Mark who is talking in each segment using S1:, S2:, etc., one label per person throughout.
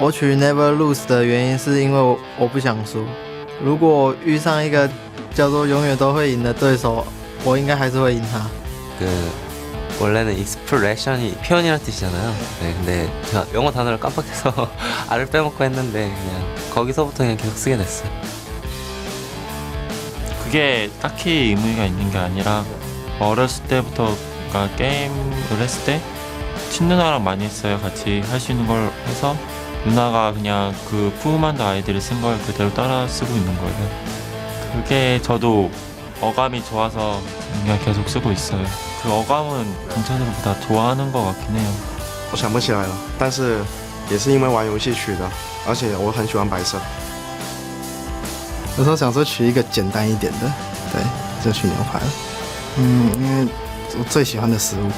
S1: 我取 Never Lose 的原因是因为我不想输。如果我遇上一个叫做永远都会赢的对手，我应该还是会赢他。
S2: 원래는 exploration이 표현이라는 뜻이잖아요. 네, 근데 제가 영어 단어를 깜빡해서 R을 빼먹고 했는데 그냥 거기서부터 그냥 계속 쓰게 됐어요.
S3: 그게 딱히 의미가 있는 게 아니라 어렸을 때부터 그러니까 게임을 했을 때 친누나랑 많이 했어요. 같이 할 수 있는 걸 해서 누나가 그냥 그 푸우만드 아이디를 쓴 걸 그대로 따라 쓰고 있는 거예요. 그게 저도 어감이 좋아서 그냥 계속 쓰고 있어요. 그 어감은 동창들보다 좋아하는 것 같긴 해요.
S4: 我想不起来了，但是也是因为玩游戏取的，而且我很喜欢白色。
S1: 有时候想说取一个简单一点的，对，就取牛排了。因为我最喜欢的食物。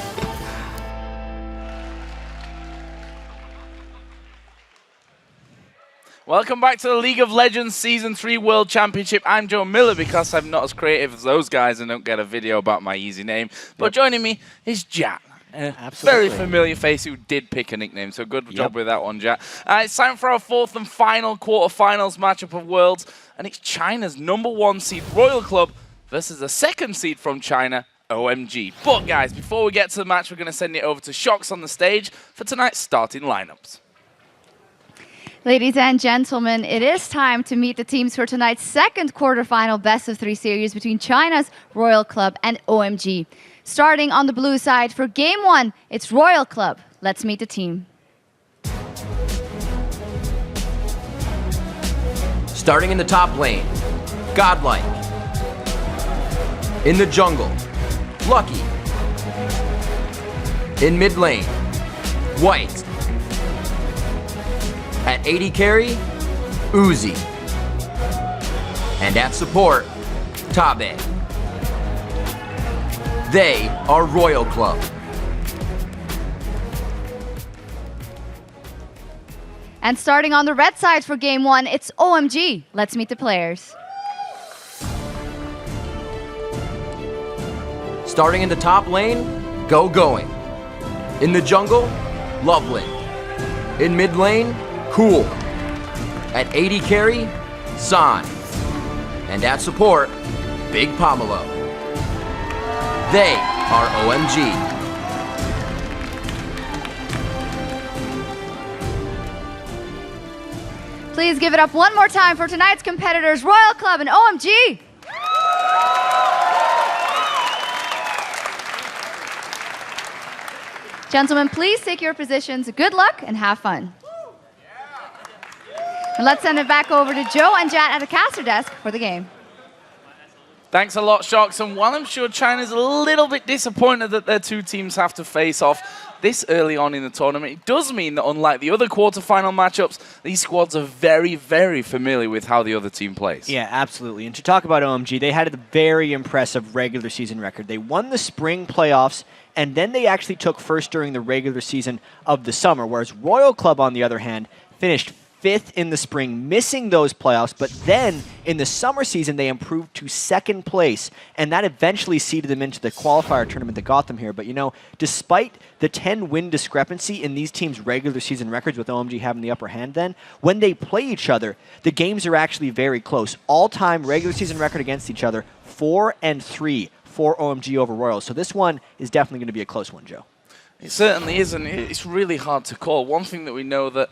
S5: Welcome back to the League of Legends Season 3 World Championship. I'm Joe Miller because I'm not as creative as those guys and don't get a video about my easy name. But joining me is Jat. A very familiar face who did pick a nickname, so good job with that one, Jat. It's time for our fourth and final quarterfinals matchup of Worlds, and it's China's #1 seed Royal Club versus the second seed from China, OMG. But guys, before we get to the match, we're going to send it over to Shox on the stage for tonight's starting lineups.
S6: Ladies and gentlemen, it is time to meet the teams for tonight's second quarterfinal best-of-3 series between China's Royal Club and OMG. Starting on the blue side for Game 1, it's Royal Club. Let's meet the team.
S7: Starting in the top lane, Godlike. In the jungle, Lucky. In mid lane, White. At AD carry, Uzi. And at support, Tabe. They are Royal Club.
S6: And starting on the red side for Game 1, it's OMG. Let's meet the players.
S7: Starting in the top lane, Going. In the jungle, Loveland. In mid lane, Cool. At AD carry, San. And at support, Big Pomelo. They are OMG.
S6: Please give it up one more time for tonight's competitors, Royal Club and OMG. Gentlemen, please take your positions. Good luck and have fun. And let's send it back over to Joe and Jat at the caster desk for the game.
S5: Thanks a lot, Shox. And while I'm sure China's a little bit disappointed that their two teams have to face off this early on in the tournament, it does mean that unlike the other quarterfinal matchups, these squads are very, very familiar with how the other team plays.
S8: Yeah, absolutely. And to talk about OMG, they had a very impressive regular season record. They won the spring playoffs, and then they actually took first during the regular season of the summer, whereas Royal Club, on the other hand, finished 5th in the spring, missing those playoffs, but then in the summer season they improved to 2nd place, and that eventually seeded them into the qualifier tournament that got them here. But you know, despite the 10-win discrepancy in these teams' regular season records, with OMG having the upper hand then, when they play each other, the games are actually very close. All-time regular season record against each other, 4-3 for OMG over Royals. So this one is definitely going to be a close one, Joe.
S5: It certainly is, and it's really hard to call. One thing that we know that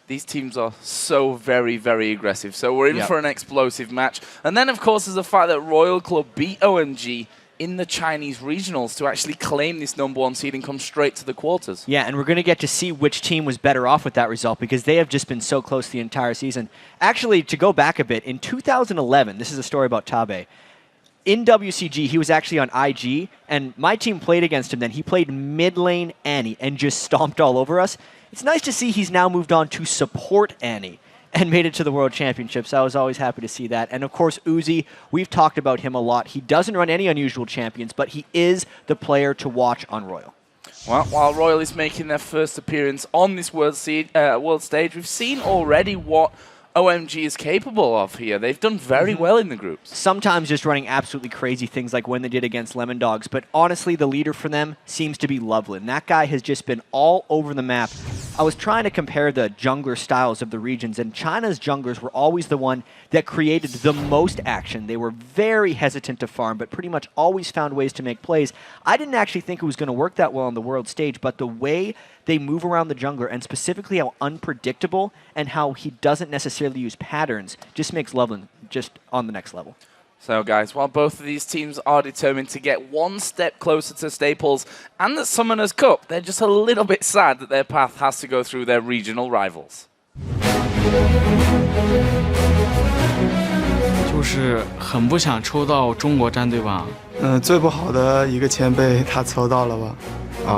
S5: these teams are so very, very aggressive. So we're in for an explosive match. And then, of course, there's the fact that Royal Club beat OMG in the Chinese regionals to actually claim this #1 seed and come straight to the quarters.
S8: Yeah, and we're going to get to see which team was better off with that result because they have just been so close the entire season. Actually, to go back a bit, in 2011, this is a story about Tabe. In WCG, he was actually on IG, and my team played against him then. He played mid lane Annie and just stomped all over us. It's nice to see he's now moved on to support Annie and made it to the World Championships. I was always happy to see that. And of course, Uzi, we've talked about him a lot. He doesn't run any unusual champions, but he is the player to watch on Royal.
S5: Well, while Royal is making their first appearance on this world stage, we've seen already what OMG is capable of here. They've done very well in the groups.
S8: Sometimes just running absolutely crazy things like when they did against Lemon Dogs, but honestly, the leader for them seems to be Loveland. That guy has just been all over the map I was trying to compare the jungler styles of the regions, and China's junglers were always the one that created the most action. They were very hesitant to farm, but pretty much always found ways to make plays. I didn't actually think it was going to work that well on the world stage, but the way they move around the jungler, and specifically how unpredictable and how he doesn't necessarily use patterns, just makes Loveland just on the next level.
S5: So, guys, while both of these teams are determined to get one step closer to Staples and the Summoners Cup, they're just a little bit sad that their path has to go through their regional rivals.
S9: 就是很不想抽到中国战队吧。
S10: 最不好的一个签被他抽到了吧。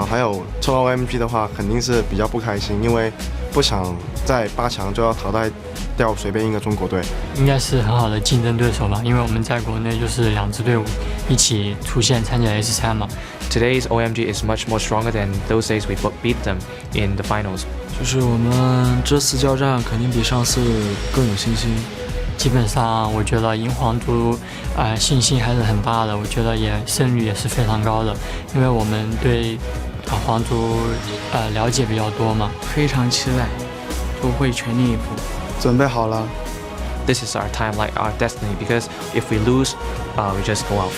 S4: 还有抽到 OMG 的话，肯定是比较不开心，因为不想在8强就要淘汰掉随便一个中国队。
S11: 应该是很好的竞争对手吧，因为我们在国内就是2支队伍一起出现参加 S3嘛。
S12: Today's OMG is much more stronger than those days we beat them in the finals.
S9: 就是我们这次交战肯定比上次更有信心。
S11: 基本上我觉得赢皇族信心还是很大的，我觉得胜率也是非常高的，因为我们对皇族了解比较多嘛。
S9: 非常期待，都会全力以赴。
S10: 准备好了。
S12: This is our time, like our destiny, because if we lose, we just go out.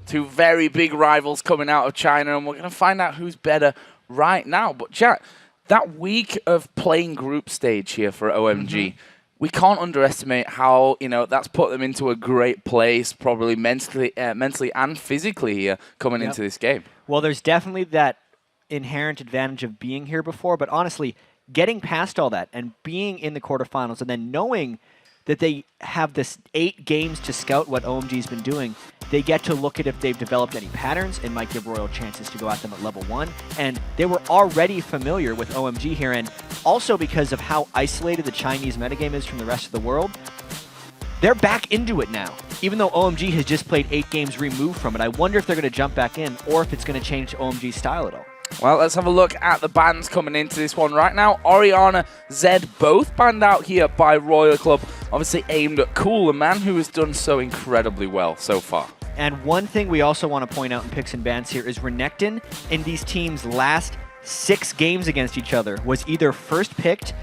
S5: Two very big rivals coming out of China, and we're going to find out who's better right now. But Jack, that week of playing group stage here for OMG, we can't underestimate how, that's put them into a great place, probably mentally and physically here coming into this game.
S8: Well, there's definitely that inherent advantage of being here before, but honestly, getting past all that and being in the quarterfinals and then knowing that they have this 8 games to scout what OMG's been doing, they get to look at if they've developed any patterns. It might give RYL chances to go at them at level 1. And they were already familiar with OMG here, and also because of how isolated the Chinese metagame is from the rest of the world, they're back into it now. Even though OMG has just played 8 games removed from it, I wonder if they're going to jump back in or if it's going to change OMG's style at all.
S5: Well, let's have a look at the bans coming into this one right now. Orianna, Zed, both banned out here by RYL Club. Obviously aimed at Cool, a man who has done so incredibly well so far.
S8: And one thing we also want to point out in picks and bans here is Renekton in these teams' last 6 games against each other was either first picked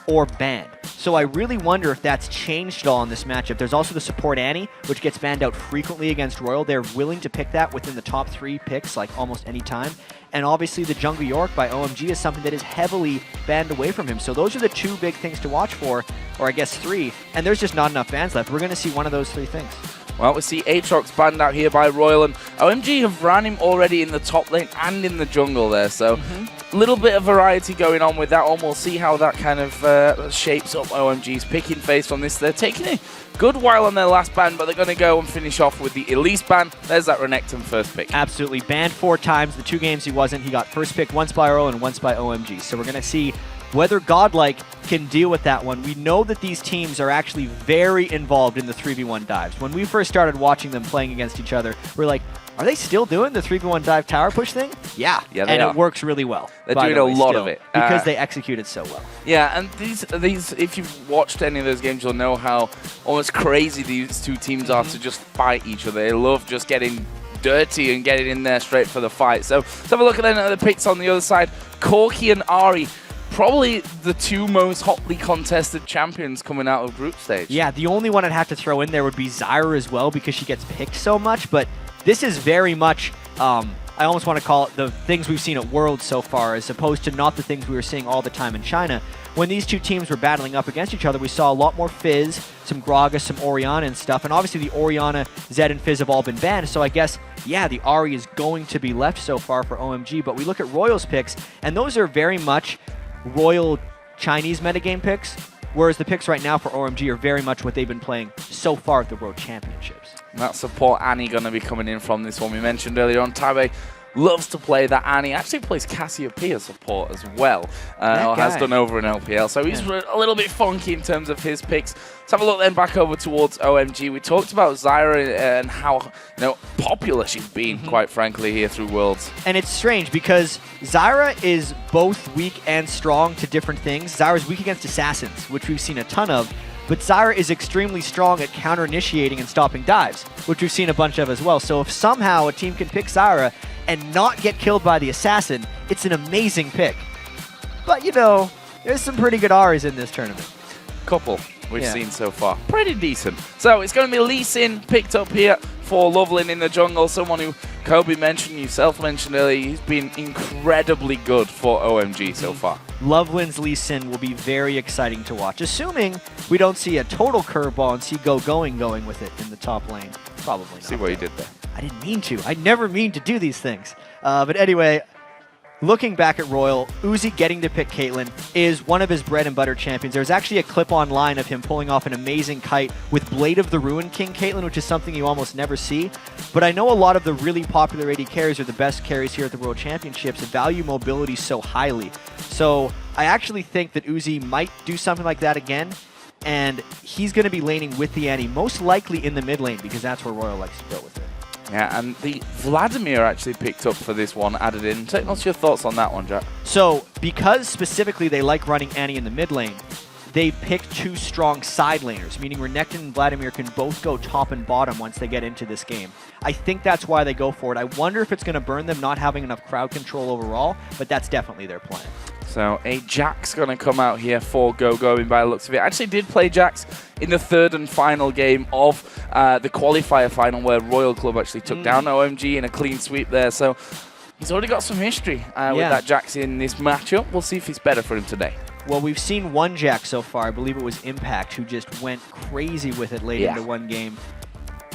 S8: or banned. So I really wonder if that's changed at all in this matchup. There's also the support Annie, which gets banned out frequently against RYL. They're willing to pick that within the top 3 picks, like almost any time. And obviously the Jungle York by OMG is something that is heavily banned away from him. So those are the 2 big things to watch for, or I guess 3, and there's just not enough bans left. We're going to see one of those 3 things.
S5: Well, we see Aatrox banned out here by RYL, and OMG have ran him already in the top lane and in the jungle there, so a little bit of variety going on with that one. We'll see how that kind of shapes up OMG's picking phase from this. They're taking a good while on their last ban, but they're going to go and finish off with the Elise ban. There's that Renekton first pick.
S8: Absolutely. Banned 4 times. The 2 games he wasn't. He got first pick once by RYL and once by OMG. So we're going to see whether Godlike can deal with that one. We know that these teams are actually very involved in the 3v1 dives. When we first started watching them playing against each other, we're like, are they still doing the 3v1 dive tower push thing? Yeah,
S5: they
S8: and
S5: are.
S8: It works really well.
S5: They're doing a lot of it.
S8: Because they execute it so well.
S5: Yeah, and these, if you've watched any of those games, you'll know how almost crazy these 2 teams are to just fight each other. They love just getting dirty and getting in there straight for the fight. So let's have a look at the picks on the other side. Corki and Ari, probably the 2 most hotly contested champions coming out of group stage.
S8: Yeah, the only one I'd have to throw in there would be Zyra as well, because she gets picked so much, but this is very much, I almost want to call it the things we've seen at Worlds so far, as opposed to not the things we were seeing all the time in China. When these 2 teams were battling up against each other, we saw a lot more Fizz, some Gragas, some Orianna and stuff, and obviously the Orianna, Zed, and Fizz have all been banned, so I guess, yeah, the Ahri is going to be left so far for OMG, but we look at RYL's picks, and those are very much RYL Chinese metagame picks, whereas the picks right now for OMG are very much what they've been playing so far at the World Championships.
S5: That support Annie going to be coming in from this one. We mentioned earlier on, Tabe loves to play that Annie. Actually plays Cassiopeia support as well, or has done over in LPL. So he's a little bit funky in terms of his picks. Let's have a look then back over towards OMG. We talked about Zyra and how popular she's been, quite frankly, here through Worlds.
S8: And it's strange because Zyra is both weak and strong to different things. Zyra's weak against assassins, which we've seen a ton of. But Zyra is extremely strong at counter-initiating and stopping dives, which we've seen a bunch of as well. So if somehow a team can pick Zyra and not get killed by the assassin, it's an amazing pick. But, you know, there's some pretty good Aries in this tournament.
S5: Couple we've seen so far. Pretty decent. So it's going to be Lee Sin picked up here for Lovelin in the jungle, someone who Kobe mentioned, yourself mentioned earlier. He's been incredibly good for OMG so far.
S8: Lovelin's Lee Sin will be very exciting to watch, assuming we don't see a total curveball and see going with it in the top lane. Probably not.
S5: See what you did there.
S8: I didn't mean to. I never mean to do these things. But anyway, looking back at RYL, Uzi getting to pick Caitlyn is one of his bread and butter champions. There's actually a clip online of him pulling off an amazing kite with Blade of the Ruin King Caitlyn, which is something you almost never see. But I know a lot of the really popular AD carries are the best carries here at the World Championships and value mobility so highly. So I actually think that Uzi might do something like that again, and he's going to be laning with the Annie, most likely in the mid lane, because that's where RYL likes to go with it.
S5: Yeah, and the Vladimir actually picked up for this one, added in. What's your thoughts on that one, Jack?
S8: So, because specifically they like running Annie in the mid lane, they picked two strong side laners, meaning Renekton and Vladimir can both go top and bottom once they get into this game. I think that's why they go for it. I wonder if it's going to burn them not having enough crowd control overall, but that's definitely their plan.
S5: So a Jax going to come out here for Go-Going by the looks of it. Actually did play Jax in the third and final game of the qualifier final where RYL Club actually took down OMG in a clean sweep there. So he's already got some history with that Jax in this matchup. We'll see if it's better for him today.
S8: Well, we've seen one Jax so far. I believe it was Impact, who just went crazy with it late into one game.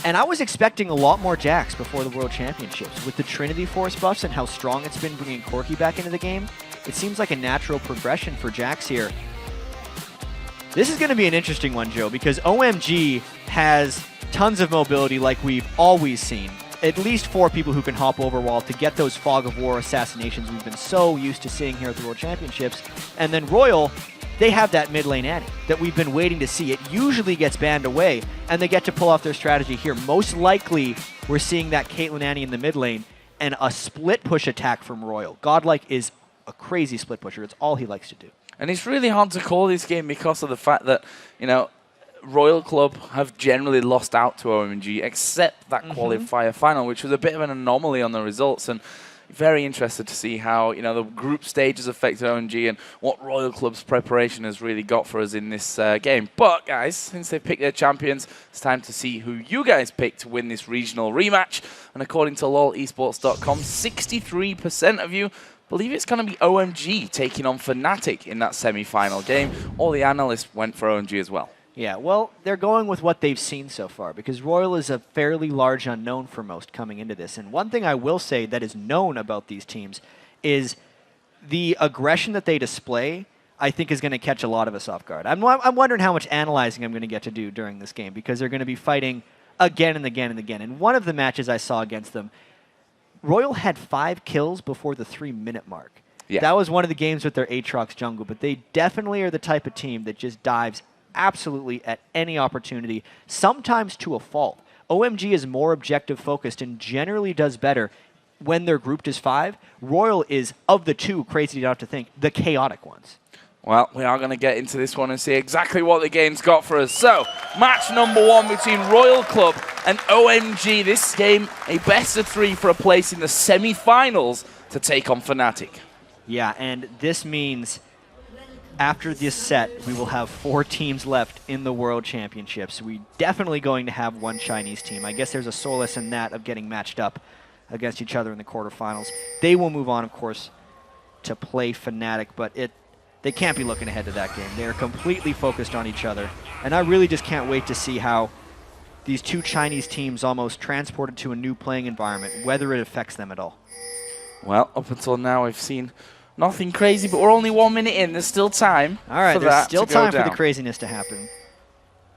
S8: And I was expecting a lot more Jax before the World Championships. With the Trinity Force buffs and how strong it's been bringing Corki back into the game, it seems like a natural progression for Jax here. This is going to be an interesting one, Joe, because OMG has tons of mobility like we've always seen. At least 4 people who can hop over wall to get those Fog of War assassinations we've been so used to seeing here at the World Championships. And then RYL, they have that mid lane Annie that we've been waiting to see. It usually gets banned away, and they get to pull off their strategy here. Most likely, we're seeing that Caitlyn Annie in the mid lane and a split push attack from RYL. Godlike is a crazy split pusher. It's all he likes to do.
S5: And it's really hard to call this game because of the fact that, you know, RYL Club have generally lost out to OMG except that qualifier final, which was a bit of an anomaly on the results. And very interested to see how, you know, the group stages affected OMG and what RYL Club's preparation has really got for us in this game. But, guys, since they picked their champions, it's time to see who you guys picked to win this regional rematch. And according to lolesports.com, 63% of you believe it's going to be OMG taking on Fnatic in that semi-final game. All the analysts went for OMG as well.
S8: Yeah, well, they're going with what they've seen so far because RYL is a fairly large unknown for most coming into this. And one thing I will say that is known about these teams is the aggression that they display, I think, is going to catch a lot of us off guard. I'm wondering how much analyzing I'm going to get to do during this game because they're going to be fighting again and again and again. And one of the matches I saw against them, RYL had 5 kills before the 3-minute mark. Yeah. That was one of the games with their Aatrox jungle, but they definitely are the type of team that just dives absolutely at any opportunity, sometimes to a fault. OMG is more objective focused and generally does better when they're grouped as 5. RYL is, of the two, crazy enough to think, the chaotic ones.
S5: Well, we are going to get into this one and see exactly what the game's got for us. So, match number 1 between RYL Club and OMG. This game, a best of 3 for a place in the semi-finals to take on Fnatic.
S8: Yeah, and this means after this set, we will have 4 teams left in the World Championships. We're definitely going to have one Chinese team. I guess there's a solace in that of getting matched up against each other in the quarterfinals. They will move on, of course, to play Fnatic, but they can't be looking ahead to that game. They are completely focused on each other. And I really just can't wait to see how these 2 Chinese teams almost transported to a new playing environment, whether it affects them at all.
S5: Well, up until now, we've seen nothing crazy, but we're only 1 minute in. There's still time.
S8: All right, there's still time for the craziness to happen.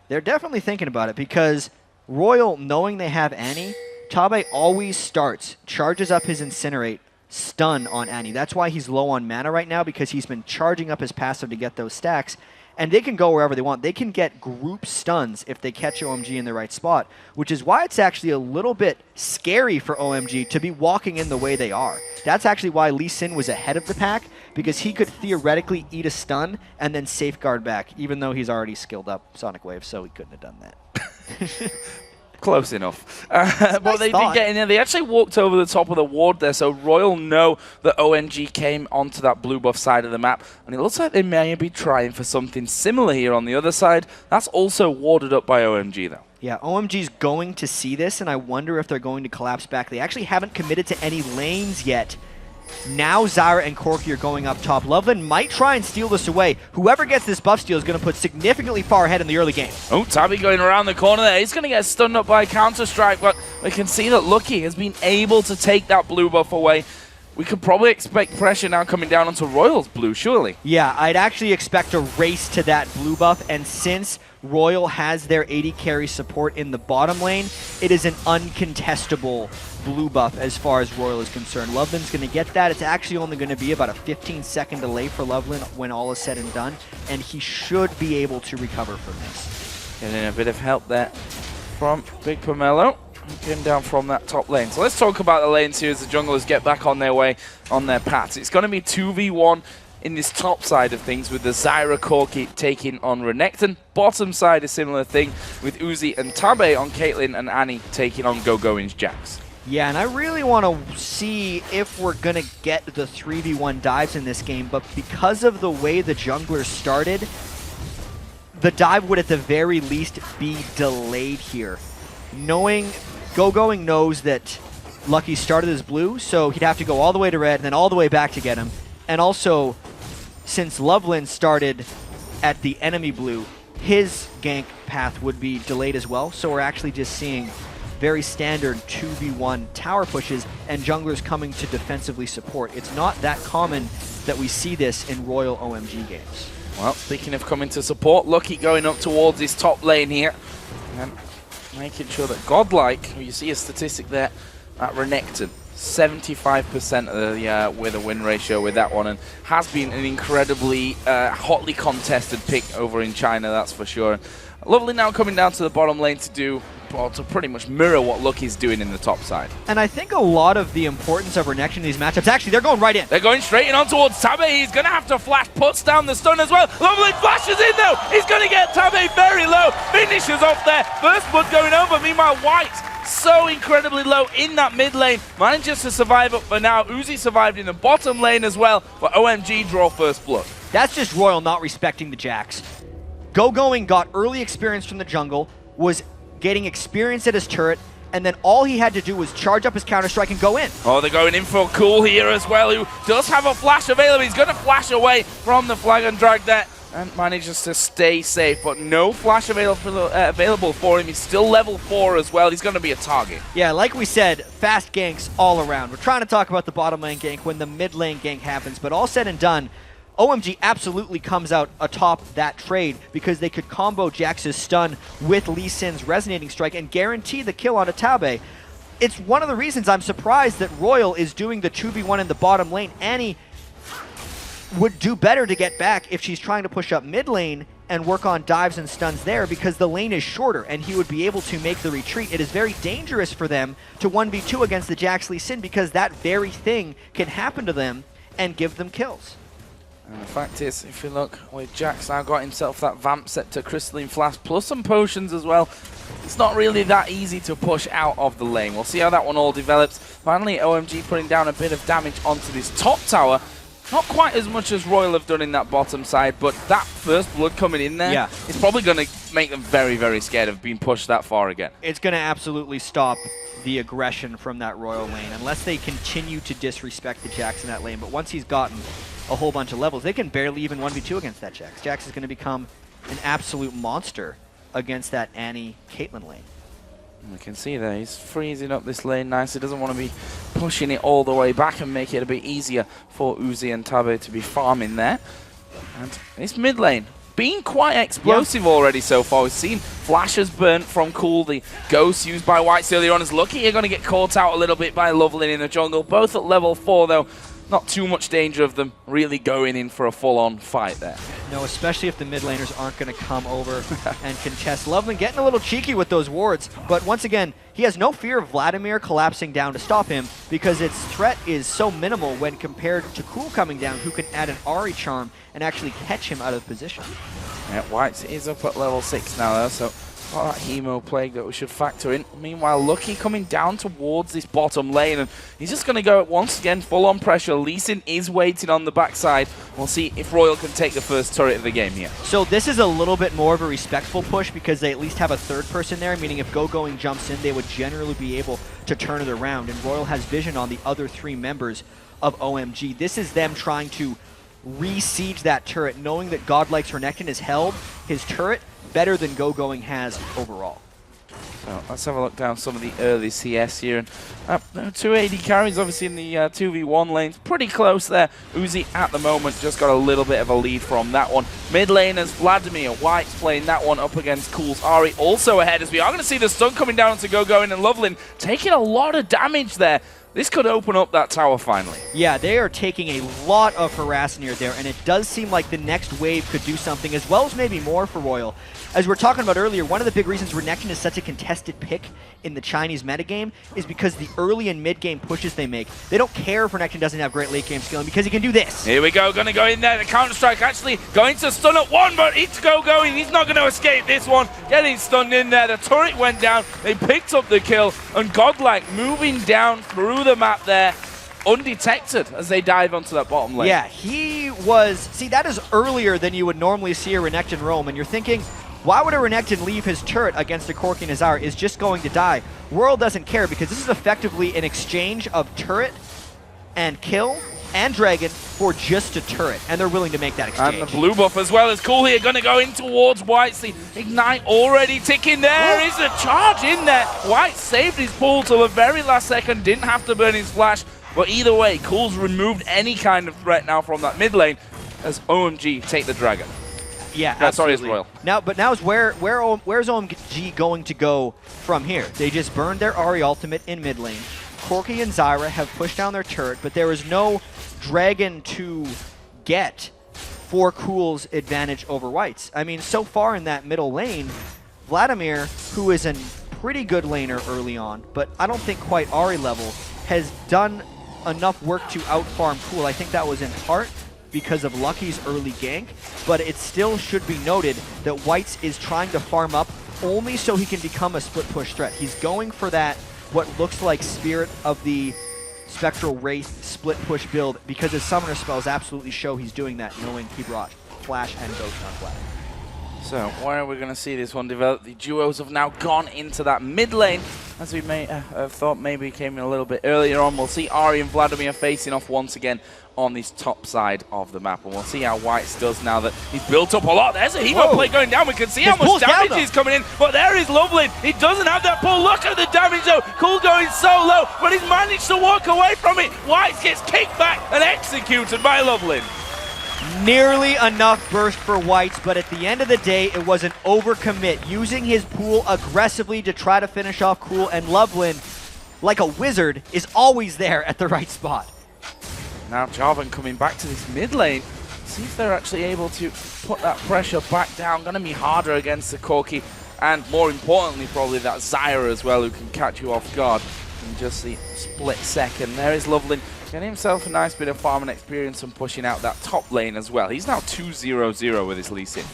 S8: They're definitely thinking about it because RYL, knowing they have Annie, Tabe always starts, charges up his Incinerate, stun on Annie. That's why he's low on mana right now, because he's been charging up his passive to get those stacks. And they can go wherever they want. They can get group stuns if they catch OMG in the right spot, which is why it's actually a little bit scary for OMG to be walking in the way they are. That's actually why Lee Sin was ahead of the pack, because he could theoretically eat a stun and then safeguard back, even though he's already skilled up Sonic Wave, so he couldn't have done that.
S5: Close enough. But they did get in there. They actually walked over the top of the ward there, so RYL know that OMG came onto that blue buff side of the map, and it looks like they may be trying for something similar here on the other side. That's also warded up by OMG, though.
S8: Yeah, OMG's going to see this, and I wonder if they're going to collapse back. They actually haven't committed to any lanes yet. Now Zyra and Corki are going up top. Loveland might try and steal this away. Whoever gets this buff steal is going to put significantly far ahead in the early game.
S5: Oh, Tabby going around the corner there. He's going to get stunned up by Counter-Strike, but we can see that Lucky has been able to take that blue buff away. We could probably expect pressure now coming down onto RYL's blue, surely.
S8: Yeah, I'd actually expect a race to that blue buff, and since RYL has their 80 carry support in the bottom lane, it is an uncontestable blue buff as far as RYL is concerned. Loveland's going to get that. It's actually only going to be about a 15-second delay for Loveland when all is said and done, and he should be able to recover from this.
S5: Getting a bit of help there from Big Pomelo. Getting down from that top lane. So let's talk about the lanes here as the junglers get back on their way, on their paths. It's going to be 2v1 in this top side of things with the Zyra Corki taking on Renekton. Bottom side, a similar thing with Uzi and Tabe on Caitlyn and Annie taking on Go-Going's Jax.
S8: Yeah, and I really want to see if we're going to get the 3v1 dives in this game, but because of the way the junglers started, the dive would at the very least be delayed here. Knowing Go-Going knows that Lucky started as blue, so he'd have to go all the way to red and then all the way back to get him. And also, since Loveland started at the enemy blue, his gank path would be delayed as well. So we're actually just seeing very standard 2v1 tower pushes and junglers coming to defensively support. It's not that common that we see this in RYL OMG games.
S5: Well, speaking of coming to support, Lucky going up towards his top lane here. And making sure that Godlike, you see a statistic there at Renekton, 75% of the with a win ratio with that one, and has been an incredibly hotly contested pick over in China, that's for sure. Lovely now coming down to the bottom lane to pretty much mirror what Lucky's doing in the top side.
S8: And I think a lot of the importance of Renekton in these matchups, actually, they're going right in.
S5: They're going straight in on towards Tabe. He's going to have to flash, puts down the stun as well. Lovely flashes in though. He's going to get Tabe very low. Finishes off there. First blood going over. Meanwhile, White so incredibly low in that mid lane. Manages to survive up for now. Uzi survived in the bottom lane as well, but OMG draw first blood.
S8: That's just RYL not respecting the Jax. Go-Going got early experience from the jungle, was getting experience at his turret, and then all he had to do was charge up his Counter-Strike and go in.
S5: Oh, they're going in for Cool here as well, who does have a flash available. He's going to flash away from the flag and drag there and manages to stay safe, but no flash available for him. He's still level 4 as well. He's going to be a target.
S8: Yeah, like we said, fast ganks all around. We're trying to talk about the bottom lane gank when the mid lane gank happens, but all said and done, OMG absolutely comes out atop that trade because they could combo Jax's stun with Lee Sin's resonating strike and guarantee the kill on Tabe. It's one of the reasons I'm surprised that RYL is doing the 2v1 in the bottom lane. Annie would do better to get back if she's trying to push up mid lane and work on dives and stuns there because the lane is shorter and he would be able to make the retreat. It is very dangerous for them to 1v2 against the Jax Lee Sin because that very thing can happen to them and give them kills.
S5: And the fact is, if you look, with Jax now got himself that vamp set to Crystalline Flask, plus some potions as well, it's not really that easy to push out of the lane. We'll see how that one all develops. Finally, OMG putting down a bit of damage onto this top tower. Not quite as much as RYL have done in that bottom side, but that first blood coming in there is probably going to make them very, very scared of being pushed that far again.
S8: It's going to absolutely stop the aggression from that RYL lane, unless they continue to disrespect the Jax in that lane. But once he's gotten a whole bunch of levels, they can barely even 1v2 against that Jax. Jax is going to become an absolute monster against that Annie Caitlyn lane.
S5: We can see there, he's freezing up this lane nice. He doesn't want to be pushing it all the way back and make it a bit easier for Uzi and Tabe to be farming there. And this mid lane being quite explosive already so far. We've seen flashes burnt from Cool, the ghost used by Whites earlier on. As Lucky, you're going to get caught out a little bit by Loveland in the jungle. Both at level 4 though. Not too much danger of them really going in for a full-on fight there.
S8: No, especially if the mid laners aren't going to come over and contest. Loveland getting a little cheeky with those wards, but once again, he has no fear of Vladimir collapsing down to stop him because its threat is so minimal when compared to Cool coming down, who can add an Ahri charm and actually catch him out of position.
S5: Yeah, White is up at level 6 now though, so Got that Hemo Plague that we should factor in. Meanwhile, Lucky coming down towards this bottom lane, and he's just going to go once again full-on pressure. Lee Sin is waiting on the backside. We'll see if Royal can take the first turret of the game here.
S8: So this is a little bit more of a respectful push because they at least have a third person there, meaning if Go-Going jumps in, they would generally be able to turn it around, and Royal has vision on the other 3 members of OMG. This is them trying to re-siege that turret, knowing that Godlike's Renekton has held his turret better than Go-Going has overall.
S5: So let's have a look down some of the early CS here. And 280 carries obviously in the 2v1 lanes. Pretty close there. Uzi at the moment just got a little bit of a lead from that one. Mid laners, Vladimir White's playing that one up against Cool's Ari also ahead, as we are going to see the stun coming down to Go-Going, and Lovelin taking a lot of damage there. This could open up that tower finally.
S8: Yeah, they are taking a lot of harass near there, and it does seem like the next wave could do something, as well as maybe more for Royal. As we were talking about earlier, one of the big reasons Renekton is such a contested pick in the Chinese metagame is because the early and mid-game pushes they make. They don't care if Renekton doesn't have great late-game skill, because he can do this.
S5: Here we go, going to go in there. The Counter-Strike actually going to stun at one, but it's Go-Going. He's not going to escape this one. Getting stunned in there. The turret went down. They picked up the kill, and Godlike moving down through the map there, undetected as they dive onto that bottom lane.
S8: Yeah, he was... See, that is earlier than you would normally see a Renekton roam, and you're thinking, why would a Renekton leave his turret against a Corki Nazar? Is just going to die. World doesn't care, because this is effectively an exchange of turret and kill and dragon for just a turret, and they're willing to make that exchange.
S5: And the blue buff as well is cool here, going to go in towards White. The Ignite already ticking. There is a charge in there. White saved his pull till the very last second, didn't have to burn his flash, but either way, Cool's removed any kind of threat now from that mid lane as OMG take the dragon.
S8: Yeah,
S5: no, sorry, it's
S8: absolutely.
S5: Royal.
S8: But now is where's OMG going to go from here? They just burned their Ahri ultimate in mid lane. Corki and Zyra have pushed down their turret, but there is no dragon to get for Cool's advantage over White's. I mean, so far in that middle lane, Vladimir, who is a pretty good laner early on, but I don't think quite Ahri level, has done enough work to outfarm Cool. I think that was in part because of Lucky's early gank, but it still should be noted that White's is trying to farm up only so he can become a split push threat. He's going for that, what looks like Spirit of the Spectral Wraith split push build, because his summoner spells absolutely show he's doing that, knowing he brought Flash and Ghost on Flash.
S5: So where are we going to see this one develop? The duos have now gone into that mid lane, as we may have thought maybe came in a little bit earlier on. We'll see Ari and Vladimir facing off once again on this top side of the map, and we'll see how White's does now that he's built up a lot. There's a Hemo play going down. We can see how much damage is coming in, but there is Lovelin. He doesn't have that pull. Look at the damage though. Cool going so low, but he's managed to walk away from it. White gets kicked back and executed by Lovelin.
S8: Nearly enough burst for Whites, but at the end of the day, it was an overcommit, using his pool aggressively to try to finish off Cool, and Lovelin, like a wizard, is always there at the right spot.
S5: Now Jarvan coming back to this mid lane. See if they're actually able to put that pressure back down. Going to be harder against the Corki, and more importantly probably that Zyra as well, who can catch you off guard in just the split second. There is Lovelin getting himself a nice bit of farming experience and pushing out that top lane as well. He's now 2-0-0 with his Lee Sin.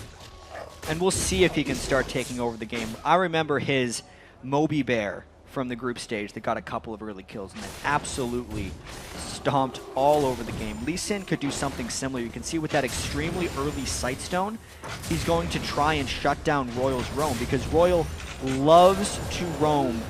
S8: And we'll see if he can start taking over the game. I remember his Moby Bear from the group stage that got a couple of early kills and then absolutely stomped all over the game. Lee Sin could do something similar. You can see with that extremely early Sightstone, he's going to try and shut down Royal's roam, because Royal loves to roam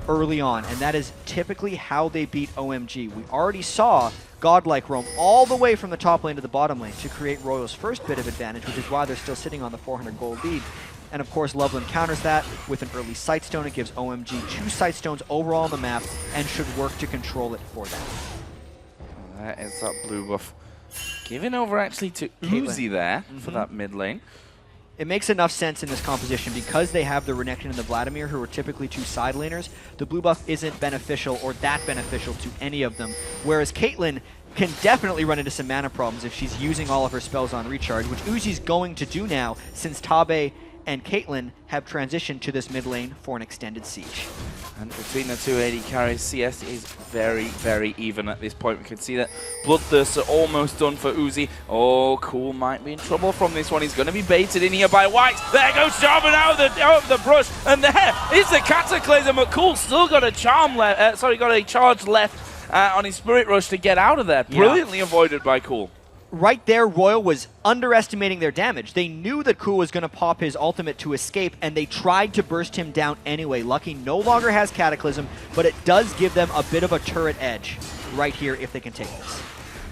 S8: early on, and that is typically how they beat OMG. We already saw Godlike roam all the way from the top lane to the bottom lane to create Royal's first bit of advantage, which is why they're still sitting on the 400 gold lead. And of course, Lovelin counters that with an early Sightstone. It gives OMG 2 Sightstones overall on the map and should work to control it for them.
S5: That is that blue buff. Giving over actually to Uzi there for that mid lane.
S8: It makes enough sense in this composition because they have the Renekton and the Vladimir, who are typically 2 side laners. The blue buff isn't beneficial or that beneficial to any of them, whereas Caitlyn can definitely run into some mana problems if she's using all of her spells on recharge, which Uzi's going to do now since Tabe and Caitlyn have transitioned to this mid lane for an extended siege.
S5: And between the two AD carries, CS is very, very even at this point. We can see that Bloodthirsts are almost done for Uzi. Oh, Cool might be in trouble from this one. He's going to be baited in here by White. There goes Jarvan out of the brush. And there is the Cataclysm, but Cool still got a charm left. Got a charge left on his Spirit Rush to get out of there. Brilliantly avoided by Cool.
S8: Right there, Royal was underestimating their damage. They knew that Cool was going to pop his ultimate to escape, and they tried to burst him down anyway. Lucky no longer has Cataclysm, but it does give them a bit of a turret edge right here if they can take this.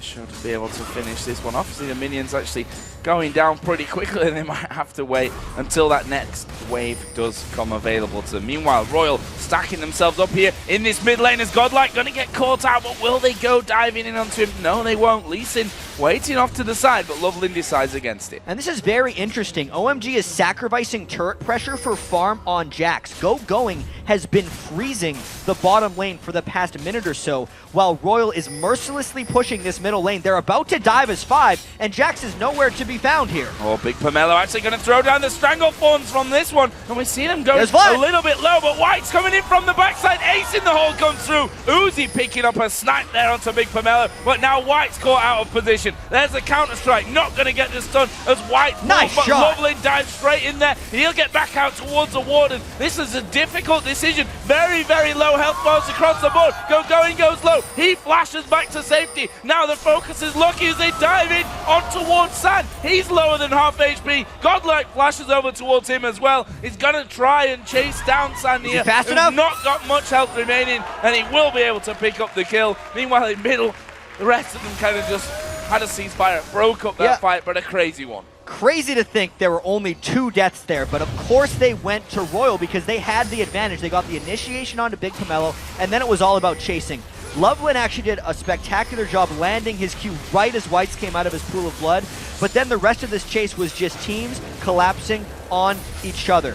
S5: Should be able to finish this one off. See the minions actually going down pretty quickly, and they might have to wait until that next wave does come available to them. Meanwhile, Royal stacking themselves up here in this mid lane as Godlike going to get caught out, but will they go diving in onto him? No, they won't. Lee Sin waiting off to the side, but Lovelin decides against it.
S8: And this is very interesting. OMG is sacrificing turret pressure for farm on Jax. Going has been freezing the bottom lane for the past minute or so, while Royal is mercilessly pushing this middle lane. They're about to dive as 5, and Jax is nowhere to be found here.
S5: Oh, Big Pomelo actually going to throw down the Stranglethorns from this one, and we see them go a little bit low, but White's coming in from the backside. Ace in the hole comes through. Uzi picking up a snipe there onto Big Pomelo, but now White's caught out of position. There's a counter-strike, not going to get the stun as White
S8: nice
S5: but
S8: shot.
S5: Lovelin dives straight in there. He'll get back out towards the Warden. This is a difficult decision. Very, very low health bars across the board. Going goes low. He flashes back to safety. Now the focus is Lucky as they dive in on towards Sand. He's lower than half HP. Godlike flashes over towards him as well. He's going to try and chase down Sand here.
S8: Fast enough?
S5: Not got much health remaining, and he will be able to pick up the kill. Meanwhile, in middle, the rest of them kind of just had a ceasefire, broke up that fight, but a crazy one.
S8: Crazy to think there were only 2 deaths there, but of course they went to Royal because they had the advantage. They got the initiation onto Big Pomelo, and then it was all about chasing. Lovelin actually did a spectacular job landing his Q right as Whites came out of his pool of blood, but then the rest of this chase was just teams collapsing on each other.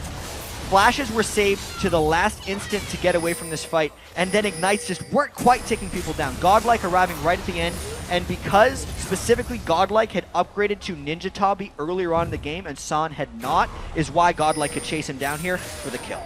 S8: Flashes were saved to the last instant to get away from this fight, and then Ignites just weren't quite taking people down. Godlike arriving right at the end, and because specifically Godlike had upgraded to Ninja Tabi earlier on in the game and San had not, is why Godlike could chase him down here for the kill.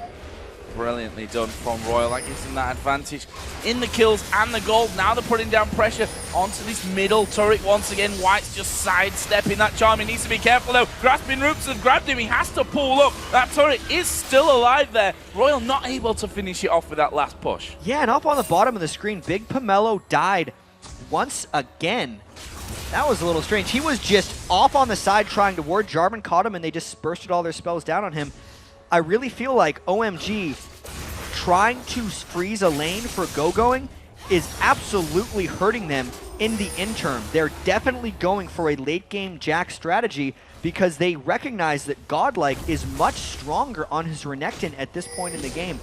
S5: Brilliantly done from Royal. That gives them that advantage in the kills and the gold. Now they're putting down pressure onto this middle turret once again. White's just sidestepping that charm. He needs to be careful though. Grasping Roots have grabbed him. He has to pull up. That turret is still alive there. Royal not able to finish it off with that last push.
S8: Yeah, and up on the bottom of the screen, Big Pomelo died once again. That was a little strange. He was just off on the side trying to ward. Jarvan caught him and they just bursted all their spells down on him. I really feel like OMG trying to freeze a lane for going is absolutely hurting them in the interim. They're definitely going for a late game Jax strategy because they recognize that Godlike is much stronger on his Renekton at this point in the game.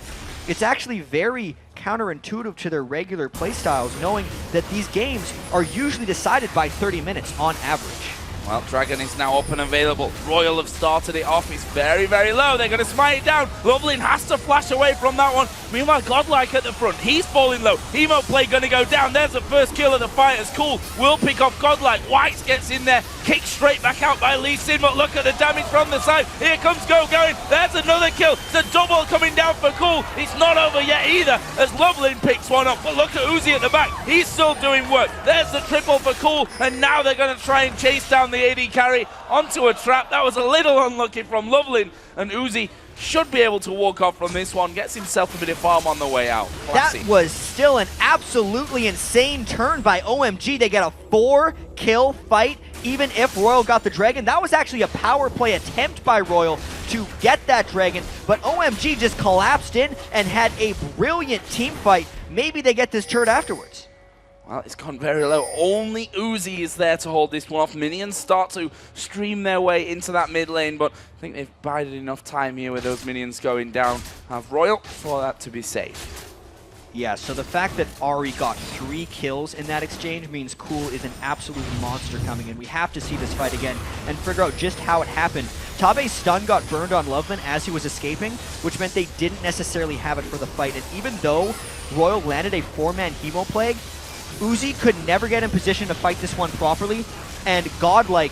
S8: It's actually very counterintuitive to their regular playstyles, knowing that these games are usually decided by 30 minutes on average.
S5: Well, Dragon is now up and available. Royal have started it off. It's very, very low. They're going to smite it down. Lovelin has to flash away from that one. Meanwhile, Godlike at the front. He's falling low. Emo play going to go down. There's the first kill of the fight as Cool will pick off Godlike. Whites gets in there. Kicked straight back out by Lee Sin, but look at the damage from the side. Here comes going. There's another kill. The double coming down for Cool. It's not over yet either as Lovelin picks one up. But look at Uzi at the back. He's still doing work. There's the triple for Cool. And now they're going to try and chase down the AD carry onto a trap. That was a little unlucky from Lovelin, and Uzi should be able to walk off from this one. Gets himself a bit of farm on the way out. Classy.
S8: That was still an absolutely insane turn by OMG. They get a 4-kill fight, even if Royal got the Dragon. That was actually a power play attempt by Royal to get that Dragon, but OMG just collapsed in and had a brilliant team fight. Maybe they get this turret afterwards.
S5: Well, it's gone very low. Only Uzi is there to hold this one off. Minions start to stream their way into that mid lane, but I think they've bided enough time here with those minions going down. Have Royal for that to be safe.
S8: Yeah, so the fact that Ari got 3 kills in that exchange means Cool is an absolute monster coming in. We have to see this fight again and figure out just how it happened. Tabe's stun got burned on Lovelin as he was escaping, which meant they didn't necessarily have it for the fight. And even though Royal landed a 4-man Hemo Plague, Uzi could never get in position to fight this one properly, and Godlike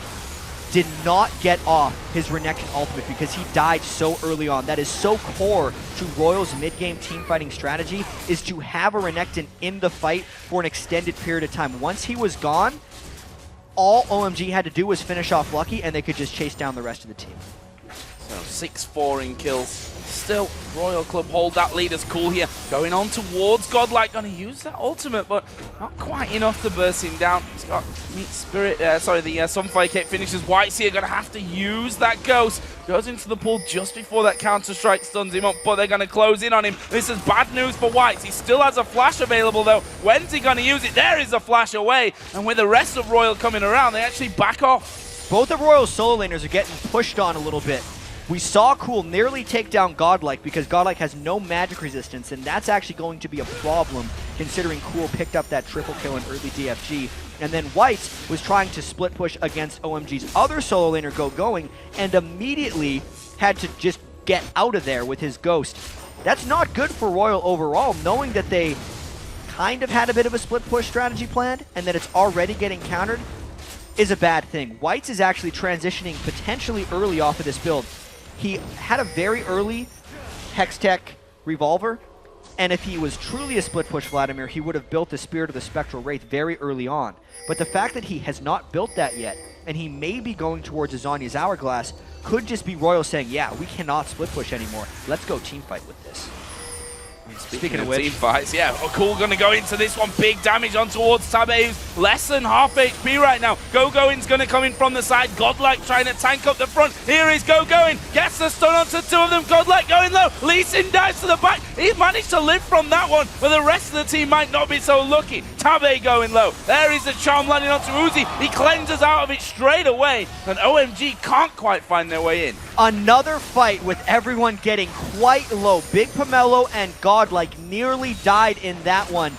S8: did not get off his Renekton ultimate because he died so early on. That is so core to Royal's mid-game team fighting strategy, is to have a Renekton in the fight for an extended period of time. Once he was gone, all OMG had to do was finish off Lucky and they could just chase down the rest of the team.
S5: So 6-4 in kills. Still, Royal Club hold that lead as Cool here. Going on towards Godlike, gonna use that ultimate, but not quite enough to burst him down. He's got Meat Spirit, the Sunfire Cake finishes. White's here, gonna have to use that Ghost. Goes into the pool just before that Counter-Strike stuns him up, but they're gonna close in on him. This is bad news for White. He still has a flash available though. When's he gonna use it? There is a flash away, and with the rest of Royal coming around, they actually back off.
S8: Both of Royal's solo laners are getting pushed on a little bit. We saw Cool nearly take down Godlike because Godlike has no magic resistance, and that's actually going to be a problem considering Cool picked up that triple kill in early DFG. And then White was trying to split push against OMG's other solo laner going and immediately had to just get out of there with his Ghost. That's not good for Royal overall, knowing that they kind of had a bit of a split push strategy planned and that it's already getting countered is a bad thing. White's is actually transitioning potentially early off of this build. He had a very early Hextech Revolver, and if he was truly a split push Vladimir, he would have built the Spirit of the Spectral Wraith very early on. But the fact that he has not built that yet, and he may be going towards Azania's Hourglass, could just be Royal saying, yeah, we cannot split push anymore. Let's go team fight with this.
S5: Speaking of which, team fights, yeah, Cool gonna go into this one. Big damage on towards Tabe, who's less than half HP right now. Go-Going's gonna come in from the side. Godlike trying to tank up the front. Here is Go-Going, gets the stun onto two of them. Godlike going low. Lee Sin dives to the back. He managed to live from that one, but the rest of the team might not be so lucky. Tabe going low. There is the charm landing onto Uzi. He cleanses out of it straight away, and OMG can't quite find their way in.
S8: Another fight with everyone getting quite low. Big Pomelo and Godlike nearly died in that one.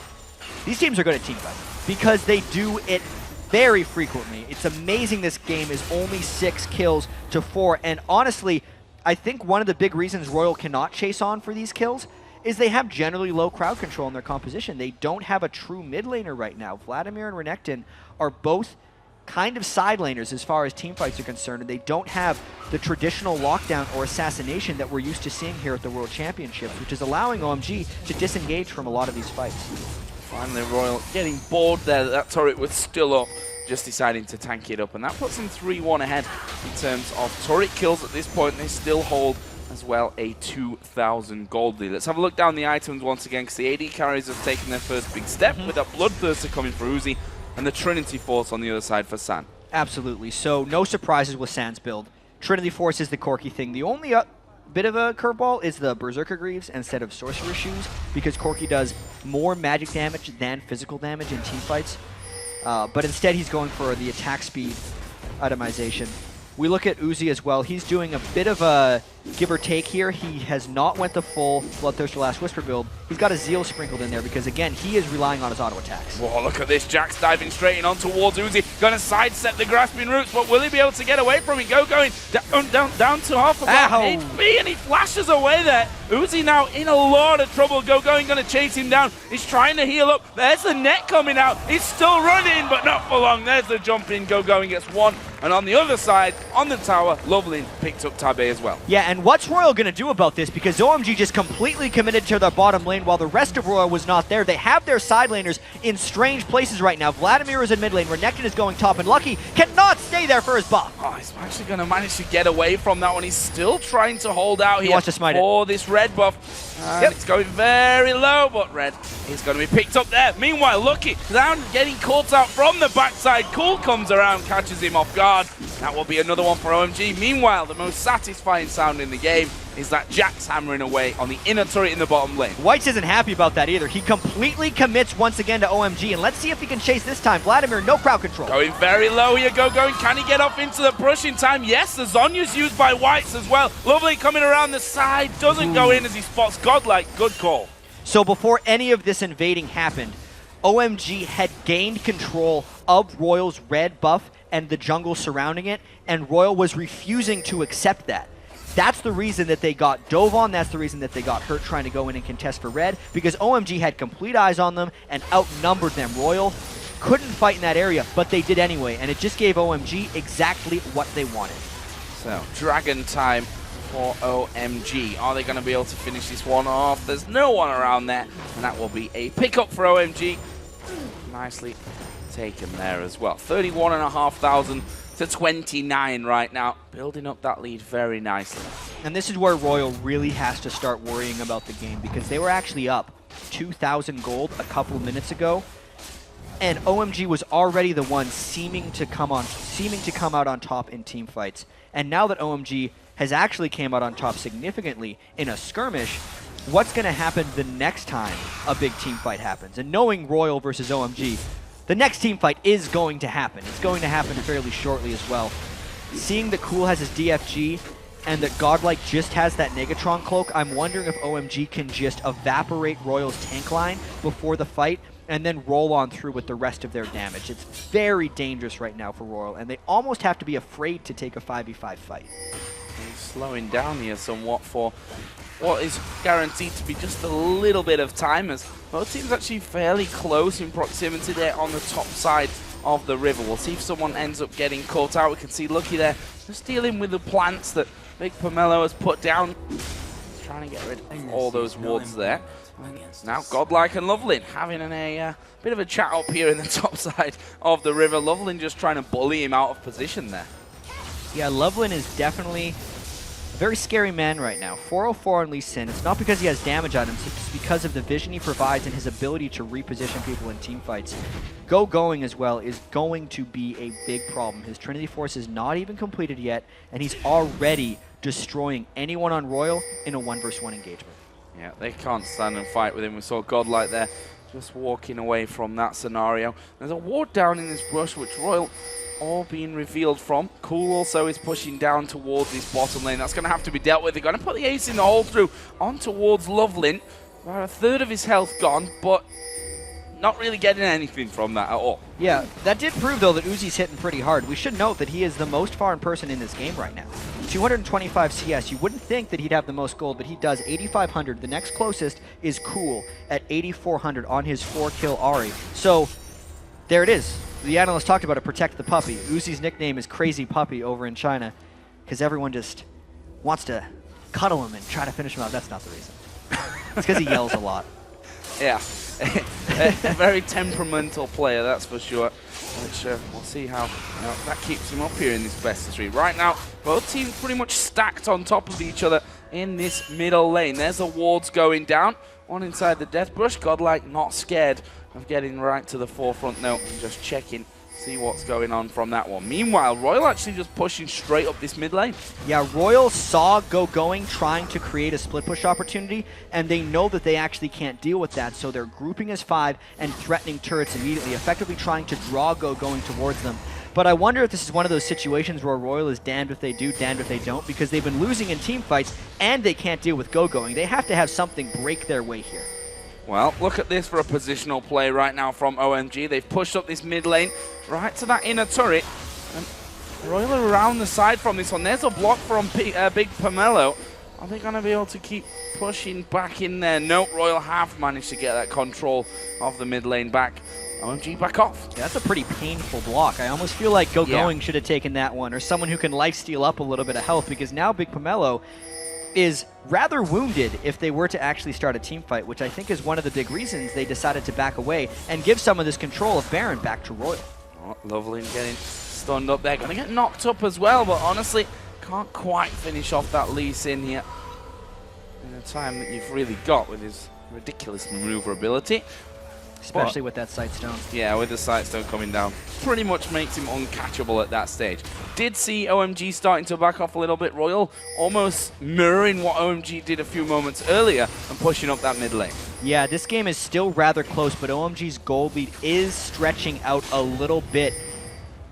S8: These teams are good at team fight because they do it very frequently. It's amazing this game is only 6 kills to 4. And honestly, I think one of the big reasons Royal cannot chase on for these kills is they have generally low crowd control in their composition. They don't have a true mid laner right now. Vladimir and Renekton are both kind of side laners as far as team fights are concerned, and they don't have the traditional lockdown or assassination that we're used to seeing here at the World Championships, which is allowing OMG to disengage from a lot of these fights.
S5: Finally, Royal getting bored there. That turret was still up, just deciding to tank it up, and that puts them 3-1 ahead in terms of turret kills at this point. They still hold as well a 2,000 gold lead. Let's have a look down the items once again, because the AD carries have taken their first big step with that Bloodthirster coming for Uzi and the Trinity Force on the other side for San.
S8: Absolutely. So no surprises with San's build. Trinity Force is the Corki thing. The only bit of a curveball is the Berserker Greaves instead of Sorcerer Shoes, because Corki does more magic damage than physical damage in team fights. But instead he's going for the attack speed itemization. We look at Uzi as well. He's doing a bit of a give or take here. He has not went the full Bloodthirster Last Whisper build. He's got a Zeal sprinkled in there because, again, he is relying on his auto attacks.
S5: Whoa, look at this. Jack's diving straight in on towards Uzi. Going to sidestep the Grasping Roots, but will he be able to get away from it? Going down to half of HP, and he flashes away there. Uzi now in a lot of trouble. Going to chase him down. He's trying to heal up. There's the net coming out. He's still running, but not for long. There's the jump in. Going gets one. And on the other side, on the tower, Lovelin picked up Tabe as well.
S8: Yeah, and what's Royal going to do about this? Because OMG just completely committed to their bottom lane while the rest of Royal was not there. They have their side laners in strange places right now. Vladimir is in mid lane. Renekton is going top, and Lucky cannot stay there for his buff.
S5: Oh, he's actually going to manage to get away from that one. He's still trying to hold out here
S8: wants to smite
S5: for this red buff. And it's going very low, but red is going to be picked up there. Meanwhile, Lucky down, getting caught out from the backside. Cool comes around, catches him off guard. That will be another one for OMG. Meanwhile, the most satisfying sound in the game is that Jack's hammering away on the inner turret in the bottom lane.
S8: Whites isn't happy about that either. He completely commits once again to OMG, and let's see if he can chase this time. Vladimir, no crowd control.
S5: Going very low here, Going. Can he get off into the brush in time? Yes, the Zonya's used by Whites as well. Lovely coming around the side. Doesn't go in as he spots Godlike. Good call.
S8: So before any of this invading happened, OMG had gained control of Royal's red buff and the jungle surrounding it, and Royal was refusing to accept that. That's the reason that they got dove on. That's the reason that they got hurt trying to go in and contest for red, because OMG had complete eyes on them and outnumbered them. Royal couldn't fight in that area, but they did anyway, and it just gave OMG exactly what they wanted.
S5: So, Dragon time for OMG. Are they going to be able to finish this one off? There's no one around there, and that will be a pickup for OMG. Nicely taken there as well. 31,500 to 29 right now, building up that lead very nicely.
S8: And this is where RYL really has to start worrying about the game, because they were actually up 2,000 gold a couple of minutes ago, and OMG was already the one seeming to come out on top in team fights. And now that OMG has actually came out on top significantly in a skirmish, what's going to happen the next time a big team fight happens? And knowing RYL versus OMG, the next team fight is going to happen. It's going to happen fairly shortly as well. Seeing that Cool has his DFG and that Godlike just has that Negatron cloak, I'm wondering if OMG can just evaporate RYL's tank line before the fight and then roll on through with the rest of their damage. It's very dangerous right now for RYL, and they almost have to be afraid to take a 5v5 fight.
S5: He's slowing down here somewhat for what is guaranteed to be just a little bit of time, as both teams actually fairly close in proximity there on the top side of the river. We'll see if someone ends up getting caught out. We can see Lucky there just dealing with the plants that Big Pomelo has put down. He's trying to get rid of all those wards there. Now Godlike and Lovelin having a bit of a chat up here in the top side of the river. Lovelin just trying to bully him out of position there.
S8: Yeah, Lovelin is definitely a very scary man right now. 404 on Lee Sin. It's not because he has damage on him, it's because of the vision he provides and his ability to reposition people in team fights. Going as well is going to be a big problem. His Trinity Force is not even completed yet, and he's already destroying anyone on RYL in a 1 vs 1 engagement.
S5: Yeah, they can't stand and fight with him. We saw Godlike there just walking away from that scenario. There's a ward down in this brush, which RYL all being revealed from. Cool also is pushing down towards this bottom lane. That's going to have to be dealt with. They're going to put the ace in the hole through on towards Lovelin. About a third of his health gone, but not really getting anything from that at all.
S8: Yeah, that did prove, though, that Uzi's hitting pretty hard. We should note that he is the most foreign person in this game right now. 225 CS. You wouldn't think that he'd have the most gold, but he does. 8,500. The next closest is Cool at 8,400 on his 4-kill Ahri. So, there it is. The analyst talked about it, protect the puppy. Uzi's nickname is Crazy Puppy over in China, because everyone just wants to cuddle him and try to finish him out. That's not the reason. It's because he yells a lot.
S5: Yeah, a very temperamental player, that's for sure. Which we'll see how that keeps him up here in this best of 3. Right now, both teams pretty much stacked on top of each other in this middle lane. There's the wards going down. One inside the death brush. Godlike not scared of getting right to the forefront now and just checking, see what's going on from that one. Meanwhile, RYL actually just pushing straight up this mid lane.
S8: Yeah, RYL saw Going trying to create a split push opportunity, and they know that they actually can't deal with that, so they're grouping as 5 and threatening turrets immediately, effectively trying to draw Going towards them. But I wonder if this is one of those situations where RYL is damned if they do, damned if they don't, because they've been losing in team fights and they can't deal with Going. They have to have something break their way here.
S5: Well, look at this for a positional play right now from OMG. They've pushed up this mid lane right to that inner turret. And RYL around the side from this one. There's a block from Big Pomelo. Are they going to be able to keep pushing back in there? No, RYL have managed to get that control of the mid lane back. OMG back off.
S8: Yeah, that's a pretty painful block. I almost feel like Going should have taken that one, or someone who can lifesteal up a little bit of health, because now Big Pomelo is rather wounded if they were to actually start a team fight, which I think is one of the big reasons they decided to back away and give some of this control of Baron back to RYL.
S5: Oh, Lovelin getting stunned up there. Going to get knocked up as well, but honestly, can't quite finish off that Lee Sin here in the time that you've really got with his ridiculous maneuverability.
S8: Especially with that Sightstone.
S5: Yeah, with the Sightstone coming down. Pretty much makes him uncatchable at that stage. Did see OMG starting to back off a little bit. RYL almost mirroring what OMG did a few moments earlier and pushing up that mid lane.
S8: Yeah, this game is still rather close, but OMG's gold lead is stretching out a little bit.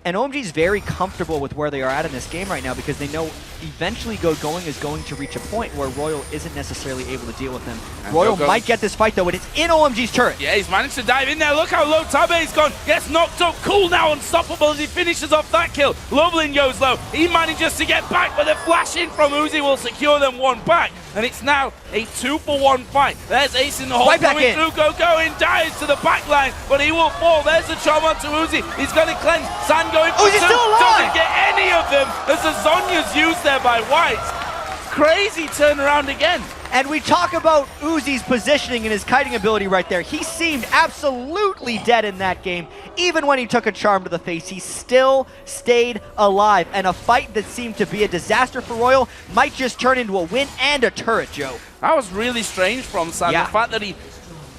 S8: And OMG's very comfortable with where they are at in this game right now, because they know eventually Going is going to reach a point where RYL isn't necessarily able to deal with them. And RYL might get this fight, though, but it's in OMG's turret.
S5: Yeah, he's managed to dive in there. Look how low Tabe's gone. Gets knocked up. Cool now, unstoppable as he finishes off that kill. Lovelin goes low. He manages to get back, but the flash in from Uzi will secure them one back. and it's now a 2-for-1 fight. There's Ace in the hole
S8: Right back
S5: coming
S8: in.
S5: through. Going dives to the back line, but he will fall. There's the charm onto Uzi. He's going to cleanse. San going for
S8: Uzi's
S5: two.
S8: still alive.
S5: Doesn't get any of them as the Zonya's used there by White. Crazy turnaround again.
S8: And we talk about Uzi's positioning and his kiting ability right there. He seemed absolutely dead in that game. Even when he took a charm to the face, he still stayed alive. And a fight that seemed to be a disaster for Royal might just turn into a win and a turret, Joe.
S5: That was really strange from San.
S8: Yeah.
S5: The fact that he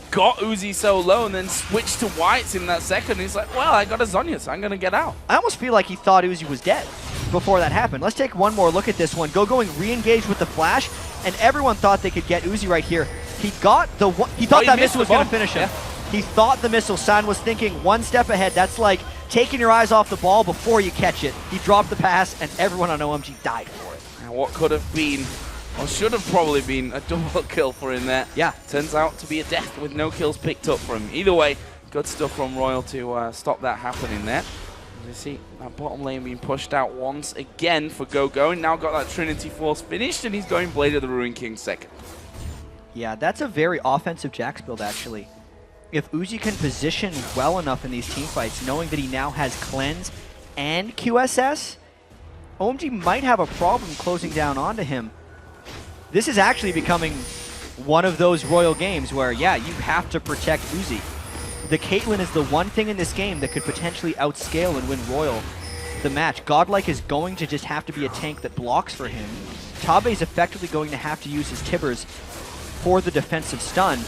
S5: got Uzi so low and then switched to Whites in that second. He's like, well, I got a Zonya, so I'm going to get out.
S8: I almost feel like he thought Uzi was dead before that happened. Let's take one more look at this one. Going re-engaged with the flash, and everyone thought they could get Uzi right here. He got the one, he thought that missile was going to finish him. Yeah. He thought the missile. San was thinking one step ahead. That's like taking your eyes off the ball before you catch it. He dropped the pass, and everyone on OMG died for it.
S5: And what could have been, or should have probably been, a double kill for him there.
S8: Yeah.
S5: Turns out to be a death with no kills picked up for him. Either way, good stuff from Royal to stop that happening there. You see that bottom lane being pushed out once again for Go-Go, and now got that Trinity Force finished, and he's going Blade of the Ruin King second.
S8: Yeah, that's a very offensive Jax build, actually. If Uzi can position well enough in these team fights, knowing that he now has Cleanse and QSS, OMG might have a problem closing down onto him. This is actually becoming one of those Royal games where, yeah, you have to protect Uzi. The Caitlyn is the one thing in this game that could potentially outscale and win Royal the match. Godlike is going to just have to be a tank that blocks for him. Tabe is effectively going to have to use his Tibbers for the defensive stun.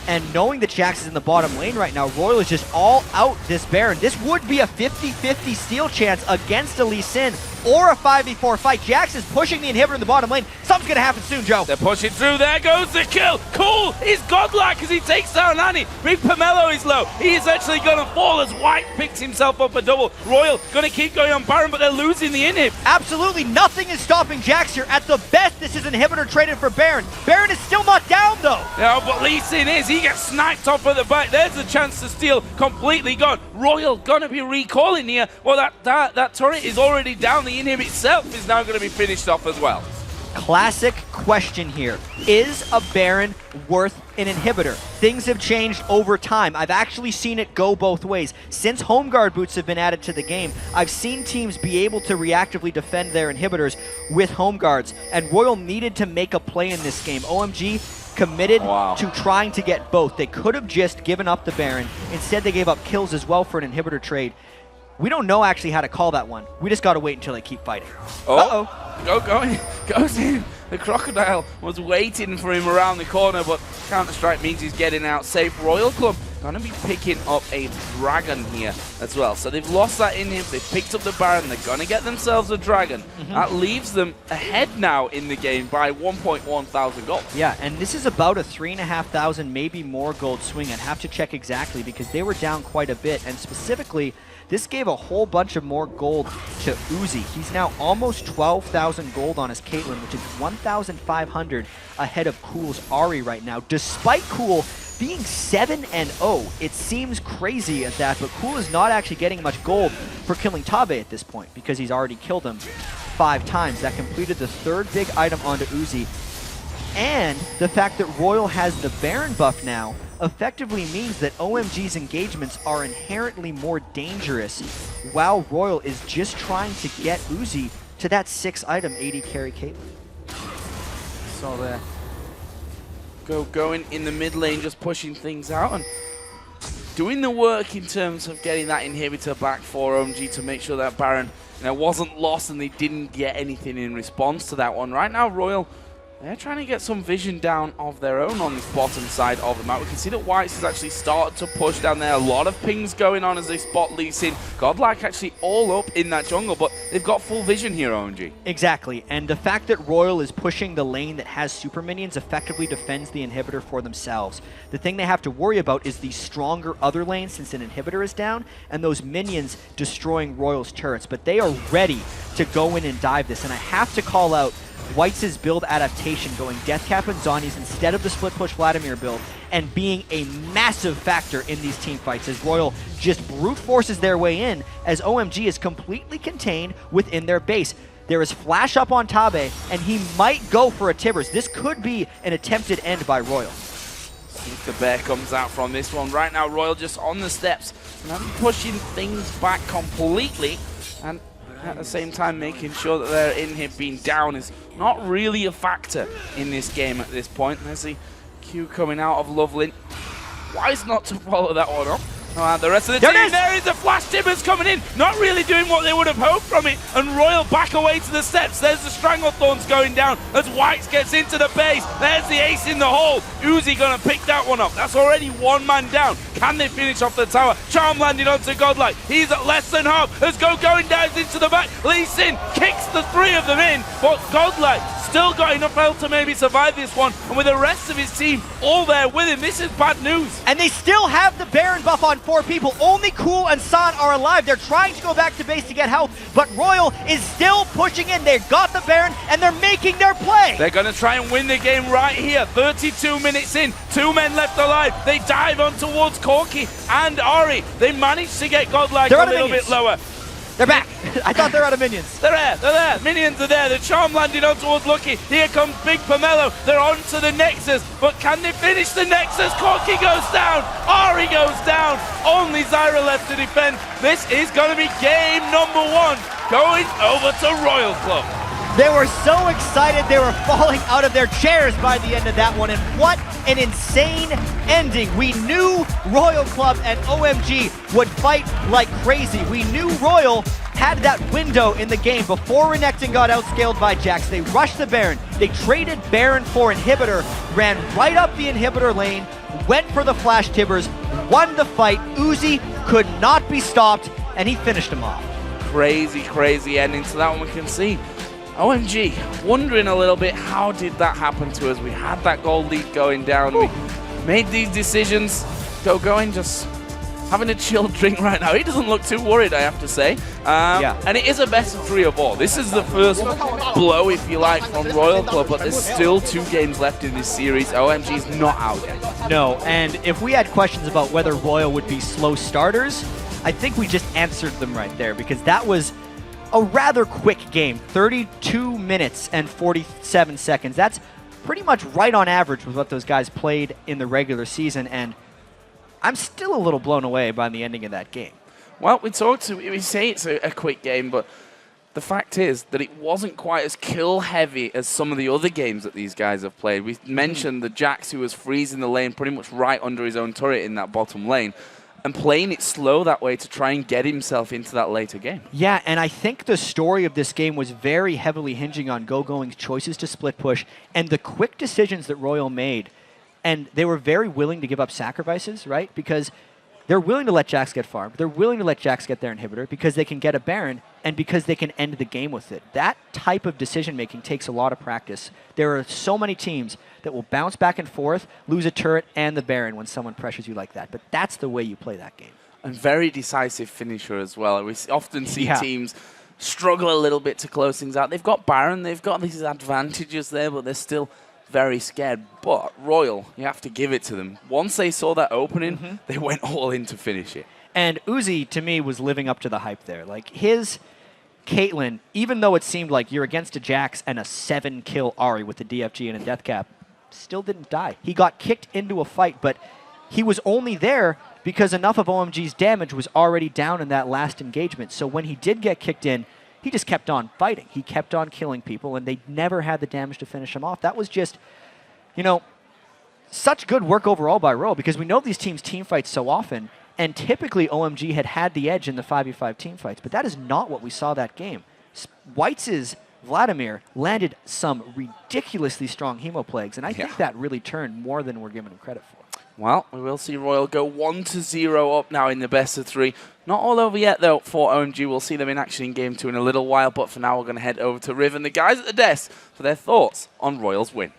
S8: And knowing that Jax is in the bottom lane right now, Royal is just all out this Baron. This would be a 50-50 steal chance against a Lee Sin or a 5v4 fight. Jax is pushing the inhibitor in the bottom lane. Something's going to happen soon, Joe.
S5: They're pushing through. There goes the kill. Cool. He's godlike as he takes down Annie. Big Pomelo is low. He is actually going to fall as White picks himself up a double. Royal going to keep going on Baron, but they're losing the inhib.
S8: Absolutely nothing is stopping Jax here. At the best, this is inhibitor traded for Baron. Baron is still not down, though.
S5: No, but Lee Sin is. He gets sniped off at the back. There's the chance to steal. Completely gone. Royal going to be recalling here. Well, that turret is already down. The inhib itself is now going to be finished off as well.
S8: Classic question here. Is a Baron worth an inhibitor? Things have changed over time. I've actually seen it go both ways. Since home guard boots have been added to the game, I've seen teams be able to reactively defend their inhibitors with home guards, and Royal needed to make a play in this game. OMG committed to trying to get both. They could have just given up the Baron. Instead, they gave up kills as well for an inhibitor trade. We don't know actually how to call that one. We just got to wait until they keep fighting.
S5: Goes in. The Crocodile was waiting for him around the corner, but Counter-Strike means he's getting out safe. Royal Club going to be picking up a Dragon here as well. So they've lost that in him. They've picked up the Baron. They're going to get themselves a Dragon. That leaves them ahead now in the game by 1.1 thousand gold.
S8: Yeah, and this is about a 3,500, maybe more gold swing. I'd have to check exactly because they were down quite a bit, and specifically, this gave a whole bunch of more gold to Uzi. He's now almost 12,000 gold on his Caitlyn, which is 1,500 ahead of Cool's Ahri right now. Despite Cool being 7-0, it seems crazy at that, but Cool is not actually getting much gold for killing Tabe at this point because he's already killed him 5 times. That completed the 3rd big item onto Uzi. And the fact that Royal has the Baron buff now effectively means that OMG's engagements are inherently more dangerous while Royal is just trying to get Uzi to that 6 item 80 carry Caitlyn.
S5: So there. Going in the mid lane, just pushing things out and doing the work in terms of getting that inhibitor back for OMG to make sure that Baron wasn't lost and they didn't get anything in response to that one. Right now, Royal, they're trying to get some vision down of their own on this bottom side of the map. We can see that Whites has actually started to push down there. A lot of pings going on as they spot Lee Sin. Godlike actually all up in that jungle, but they've got full vision here, OMG.
S8: Exactly, and the fact that Royal is pushing the lane that has super minions effectively defends the inhibitor for themselves. The thing they have to worry about is the stronger other lane since an inhibitor is down, and those minions destroying Royal's turrets. But they are ready to go in and dive this, and I have to call out White's build adaptation, going Deathcap and Zhonya's instead of the split push Vladimir build, and being a massive factor in these team fights as Royal just brute forces their way in as OMG is completely contained within their base. There is flash up on Tabe, and he might go for a Tibbers. This could be an attempted end by RYL.
S5: If the bear comes out from this one. Right now, RYL just on the steps, pushing things back completely, and at the same time making sure that their inhib being down is not really a factor in this game at this point. There's the Q coming out of Lovelin. Wise not to follow that one up. The rest of the team, there is the flash Tibbers coming in, not really doing what they would have hoped from it, and RYL back away to the steps. There's the Stranglethorns going down as Whites gets into the base. There's the ace in the hole. Uzi gonna pick that one up. That's already one man down. Can they finish off the tower? Charm landing onto Godlike. He's at less than half as going down into the back. Lee Sin kicks the three of them in, but Godlike still got enough health to maybe survive this one, and with the rest of his team all there with him, this is bad news.
S8: And they still have the Baron buff on 4 people. Only Cool and San are alive. They're trying to go back to base to get health, but RYL is still pushing in. They've got the Baron, and they're making their play.
S5: They're going to try and win the game right here. 32 minutes in, 2 men left alive. They dive on towards Corky and Ari. They managed to get Godlike a little bit lower.
S8: They're back. I thought they're out of minions.
S5: They're there. Minions are there. The Charm landing on towards Lucky. Here comes Big Pomelo. They're on to the Nexus, but can they finish the Nexus? Corky goes down. Ari goes down. Only Zyra left to defend. This is going to be game number 1, going over to RYL Club.
S8: They were so excited they were falling out of their chairs by the end of that one, and what an insane ending. We knew RYL Club and OMG would fight like crazy. We knew RYL had that window in the game before Renekton got outscaled by Jax. They rushed the Baron. They traded Baron for Inhibitor, ran right up the Inhibitor lane, went for the Flash Tibbers, won the fight. Uzi could not be stopped, and he finished him off.
S5: Crazy ending to that one. We can see OMG wondering a little bit, how did that happen to us? We had that gold lead going down. We made these decisions. Going just having a chilled drink right now. He doesn't look too worried, I have to say. And it is a best of 3 of all. This is the first blow, if you like, from RYL Club, but there's still 2 games left in this series. OMG's not out yet.
S8: No, and if we had questions about whether RYL would be slow starters, I think we just answered them right there, because that was a rather quick game. 32 minutes and 47 seconds. That's pretty much right on average with what those guys played in the regular season, and I'm still a little blown away by the ending of that game.
S5: Well, we say it's a quick game, but the fact is that it wasn't quite as kill-heavy as some of the other games that these guys have played. We mentioned the Jax, who was freezing the lane pretty much right under his own turret in that bottom lane, and playing it slow that way to try and get himself into that later game.
S8: Yeah, and I think the story of this game was very heavily hinging on GoGoing's choices to split push and the quick decisions that RYL made. And they were very willing to give up sacrifices, right? Because they're willing to let Jax get farmed. They're willing to let Jax get their inhibitor because they can get a Baron and because they can end the game with it. That type of decision-making takes a lot of practice. There are so many teams that will bounce back and forth, lose a turret and the Baron when someone pressures you like that. But that's the way you play that game.
S5: And very decisive finisher as well. We often see teams struggle a little bit to close things out. They've got Baron, they've got these advantages there, but they're still very scared. But RYL, you have to give it to them. Once they saw that opening, they went all in to finish it.
S8: And Uzi, to me, was living up to the hype there. Like, his Caitlyn, even though it seemed like you're against a Jax and a 7-kill Ahri with the DFG and a death cap, still didn't die. He got kicked into a fight, but he was only there because enough of OMG's damage was already down in that last engagement. So when he did get kicked in, he just kept on fighting. He kept on killing people, and they never had the damage to finish him off. That was just, you know, such good work overall by RYL, because we know these teams team fight so often, and typically OMG had the edge in the 5v5 team fights, but that is not what we saw that game. Whites' Vladimir landed some ridiculously strong Hemoplagues, and I think that really turned more than we're giving him credit for.
S5: Well, we will see RYL go 1-0 up now in the best of 3. Not all over yet, though, for OMG. We'll see them in action in Game 2 in a little while, but for now we're going to head over to Riv and the guys at the desk for their thoughts on RYL's win.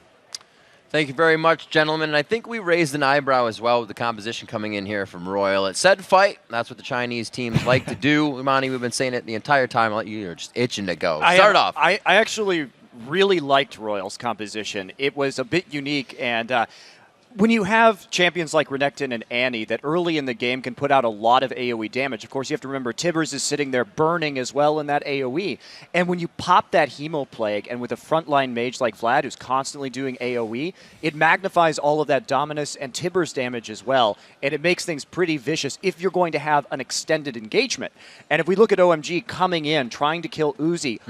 S13: Thank you very much, gentlemen. And I think we raised an eyebrow as well with the composition coming in here from RYL. It said fight. That's what the Chinese teams like to do. Imani, we've been saying it the entire time. You're just itching to go. Start off.
S14: I actually really liked RYL's composition. It was a bit unique, and
S8: when you have champions like Renekton and Annie that early in the game can put out a lot of AoE damage, of course you have to remember Tibbers is sitting there burning as well in that AoE. And when you pop that Hemo Plague, and with a frontline mage like Vlad who's constantly doing AoE, it magnifies all of that Dominus and Tibbers damage as well. And it makes things pretty vicious if you're going to have an extended engagement. And if we look at OMG coming in, trying to kill Uzi,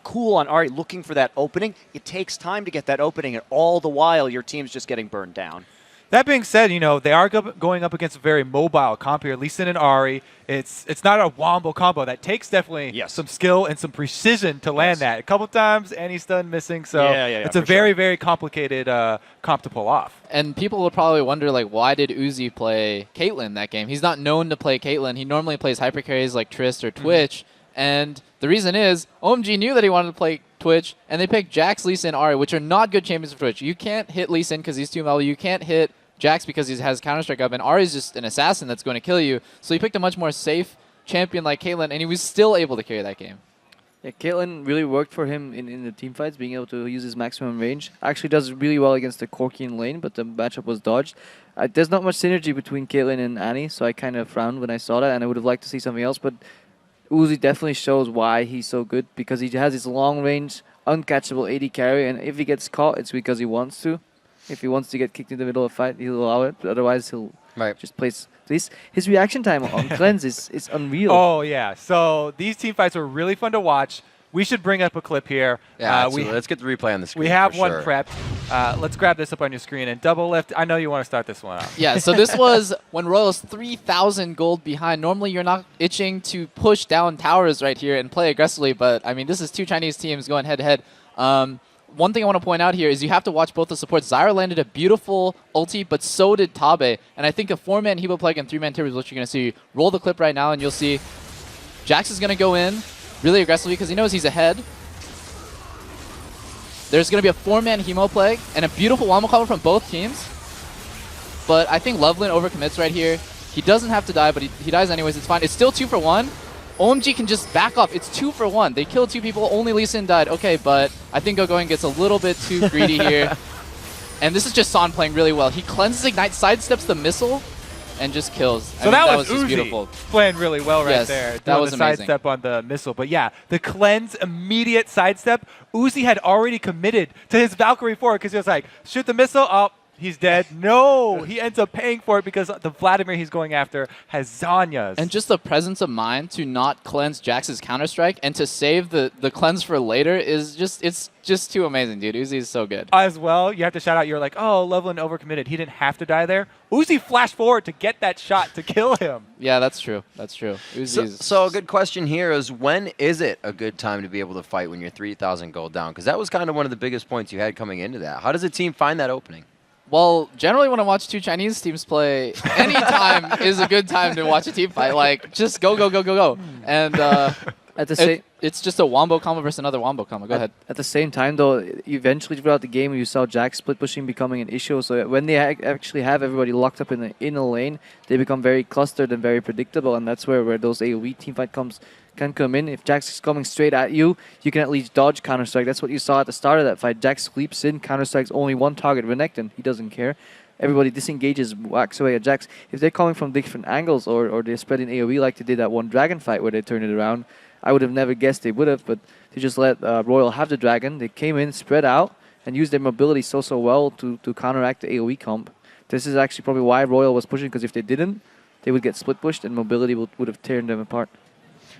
S8: cool on Ahri, looking for that opening, it takes time to get that opening, and all the while your team's just getting burned down.
S14: That being said, you know, they are going up against a very mobile comp here. Lee Sin and Ahri, it's not a wombo combo. That takes definitely some skill and some precision to land that. A couple times, Annie's stun missing, so it's a very, very complicated comp to pull off.
S15: And people would probably wonder, like, why did Uzi play Caitlyn that game? He's not known to play Caitlyn. He normally plays hyper carries like Trist or Twitch, and the reason is OMG knew that he wanted to play Twitch, and they picked Jax, Lee Sin, Ahri, which are not good champions for Twitch. You can't hit Lee Sin because he's too mellow. You can't hit Jax because he has Counter-Strike up, and Ahri's just an assassin that's going to kill you. So he picked a much more safe champion like Caitlyn, and he was still able to carry that game.
S16: Yeah, Caitlyn really worked for him in the team fights, being able to use his maximum range. Actually does really well against the Corki in lane, but the matchup was dodged. There's not much synergy between Caitlyn and Annie, so I kind of frowned when I saw that, and I would have liked to see something else, but Uzi definitely shows why he's so good, because he has his long-range, uncatchable AD carry, and if he gets caught, it's because he wants to. If he wants to get kicked in the middle of a fight, he'll allow it. But otherwise, he'll just place. His reaction time on cleanse is unreal.
S14: Oh, yeah. So these team fights were really fun to watch. We should bring up a clip here.
S13: Yeah, let's get the replay on the screen.
S14: We have one
S13: sure.
S14: prepped. Let's grab this up on your screen. And Double Lift, I know you want to start this one out.
S15: Yeah, so this was when Royal's 3,000 gold behind. Normally, you're not itching to push down towers right here and play aggressively, but, I mean, this is two Chinese teams going head-to-head. One thing I want to point out here is you have to watch both the supports. Zyra landed a beautiful ulti, but so did Tabe. And I think a 4-man Hebo Plague and 3-man Timber is what you're going to see. Roll the clip right now, and you'll see Jax is going to go in really aggressively because he knows he's ahead. There's going to be a 4-man Hemo Plague and a beautiful wombo combo from both teams. But I think Loveland overcommits right here. He doesn't have to die, but he dies anyways. It's fine. It's still 2 for 1. OMG can just back off. It's 2 for 1. They killed 2 people. Only Lee Sin died. Okay, but I think Gogoing gets a little bit too greedy here. And this is just Son playing really well. He cleanses Ignite, sidesteps the missile, and just kills.
S14: So that was
S15: just
S14: Uzi
S15: beautiful.
S14: playing really well right
S15: Yes,
S14: there.
S15: that was
S14: the
S15: amazing.
S14: sidestep on the missile. But yeah, the cleanse, immediate sidestep. Uzi had already committed to his Valkyrie forward because he was like, shoot the missile. Oh, he's dead. No, he ends up paying for it because the Vladimir he's going after has Zanya's.
S15: And just the presence of mind to not cleanse Jax's Counter-Strike and to save the cleanse for later is it's just too amazing, dude. Uzi is so good.
S14: As well, you have to shout out, you're like, oh, Loveland overcommitted. He didn't have to die there. Uzi flashed forward to get that shot to kill him.
S15: Yeah, that's true. That's true.
S13: So a good question here is, when is it a good time to be able to fight when you're 3,000 gold down? Because that was kind of one of the biggest points you had coming into that. How does a team find that opening?
S15: Well, generally when I watch two Chinese teams play, any time is a good time to watch a team fight. Like, just go, go, go, go, go. And
S16: at the same,
S15: it's just a wombo combo versus another wombo combo. Go ahead.
S16: At the same time, though, eventually throughout the game, you saw Jax split pushing becoming an issue. So when they actually have everybody locked up in a lane, they become very clustered and very predictable. And that's where those AoE teamfight can come in. If Jax is coming straight at you, you can at least dodge Counter-Strike. That's what you saw at the start of that fight. Jax sweeps in, Counter-Strikes only one target, Renekton. He doesn't care. Everybody disengages, whacks away at Jax. If they're coming from different angles or they're spreading AoE like they did that one Dragon fight where they turned it around, I would have never guessed they would have, but they just let RYL have the Dragon. They came in, spread out, and used their mobility so well to counteract the AoE comp. This is actually probably why RYL was pushing, because if they didn't, they would get split pushed and mobility would have torn them apart.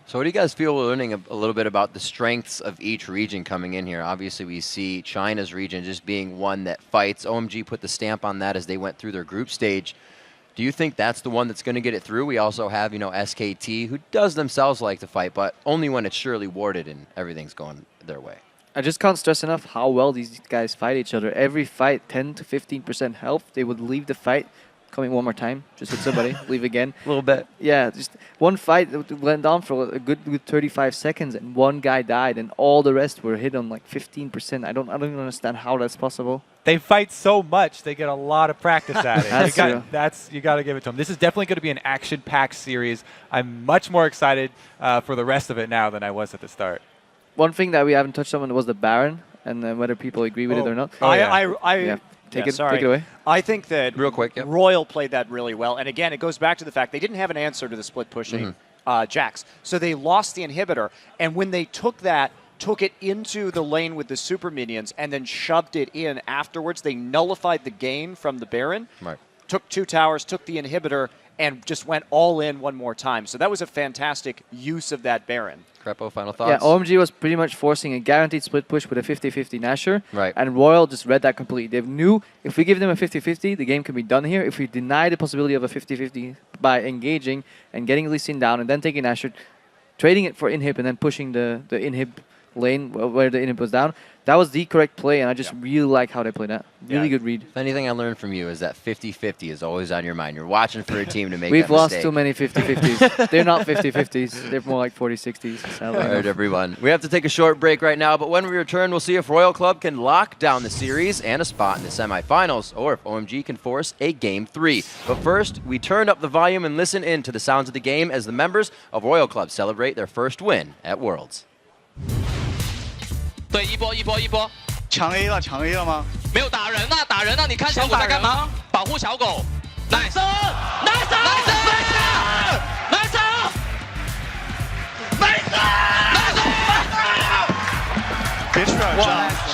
S13: So what do you guys feel we're learning a little bit about the strengths of each region coming in here? Obviously, we see China's region just being one that fights. OMG put the stamp on that as they went through their group stage. Do you think that's the one that's going to get it through? We also have, SKT, who does themselves like to fight, but only when it's surely warded and everything's going their way.
S16: I just can't stress enough how well these guys fight each other. Every fight, 10 to 15% health. They would leave the fight. Coming one more time, just hit somebody, leave again.
S13: A little bit.
S16: Yeah, just one fight went on for a good 35 seconds, and one guy died, and all the rest were hit on like 15%. I don't even understand how that's possible.
S14: They fight so much, they get a lot of practice at it.
S16: That's
S14: you got to give it to them. This is definitely going to be an action-packed series. I'm much more excited for the rest of it now than I was at the start.
S16: One thing that we haven't touched on was the Baron, and whether people agree with it or not.
S8: take
S16: it
S8: sorry.
S16: away.
S8: I think that
S13: real quick, yep.
S8: Royal played that really well. And again, it goes back to the fact they didn't have an answer to the split pushing Jax. So they lost the inhibitor. And when they took it into the lane with the super minions and then shoved it in afterwards, they nullified the gain from the Baron.
S13: Right.
S8: Took 2 towers, took the inhibitor, and just went all in one more time. So that was a fantastic use of that Baron.
S13: Crepo, final thoughts?
S16: Yeah, OMG was pretty much forcing a guaranteed split push with a 50-50 Nasher.
S13: Right.
S16: And Royal just read that completely. They knew if we give them a 50-50, the game can be done here. If we deny the possibility of a 50-50 by engaging and getting Lee Sin down and then taking Nasher, trading it for inhib and then pushing the inhib lane where the inhib was down, that was the correct play, and I just really like how they played that. Really good read.
S13: If anything I learned from you is that 50-50 is always on your mind. You're watching for a team to make
S16: We've
S13: that
S16: lost
S13: mistake.
S16: too many 50-50s. They're not 50-50s. They're more like 40-60s.
S13: All right, everyone. We have to take a short break right now, but when we return, we'll see if Royal Club can lock down the series and a spot in the semifinals, or if OMG can force a Game 3. But first, we turn up the volume and listen in to the sounds of the game as the members of Royal Club celebrate their first win at Worlds.
S17: 对，一波，抢 A 了，抢 A 了吗？没有打人啊，打人啊！你看小狗在干嘛？保护小狗。男生，男生，男生，男生，男生，男生，别出来！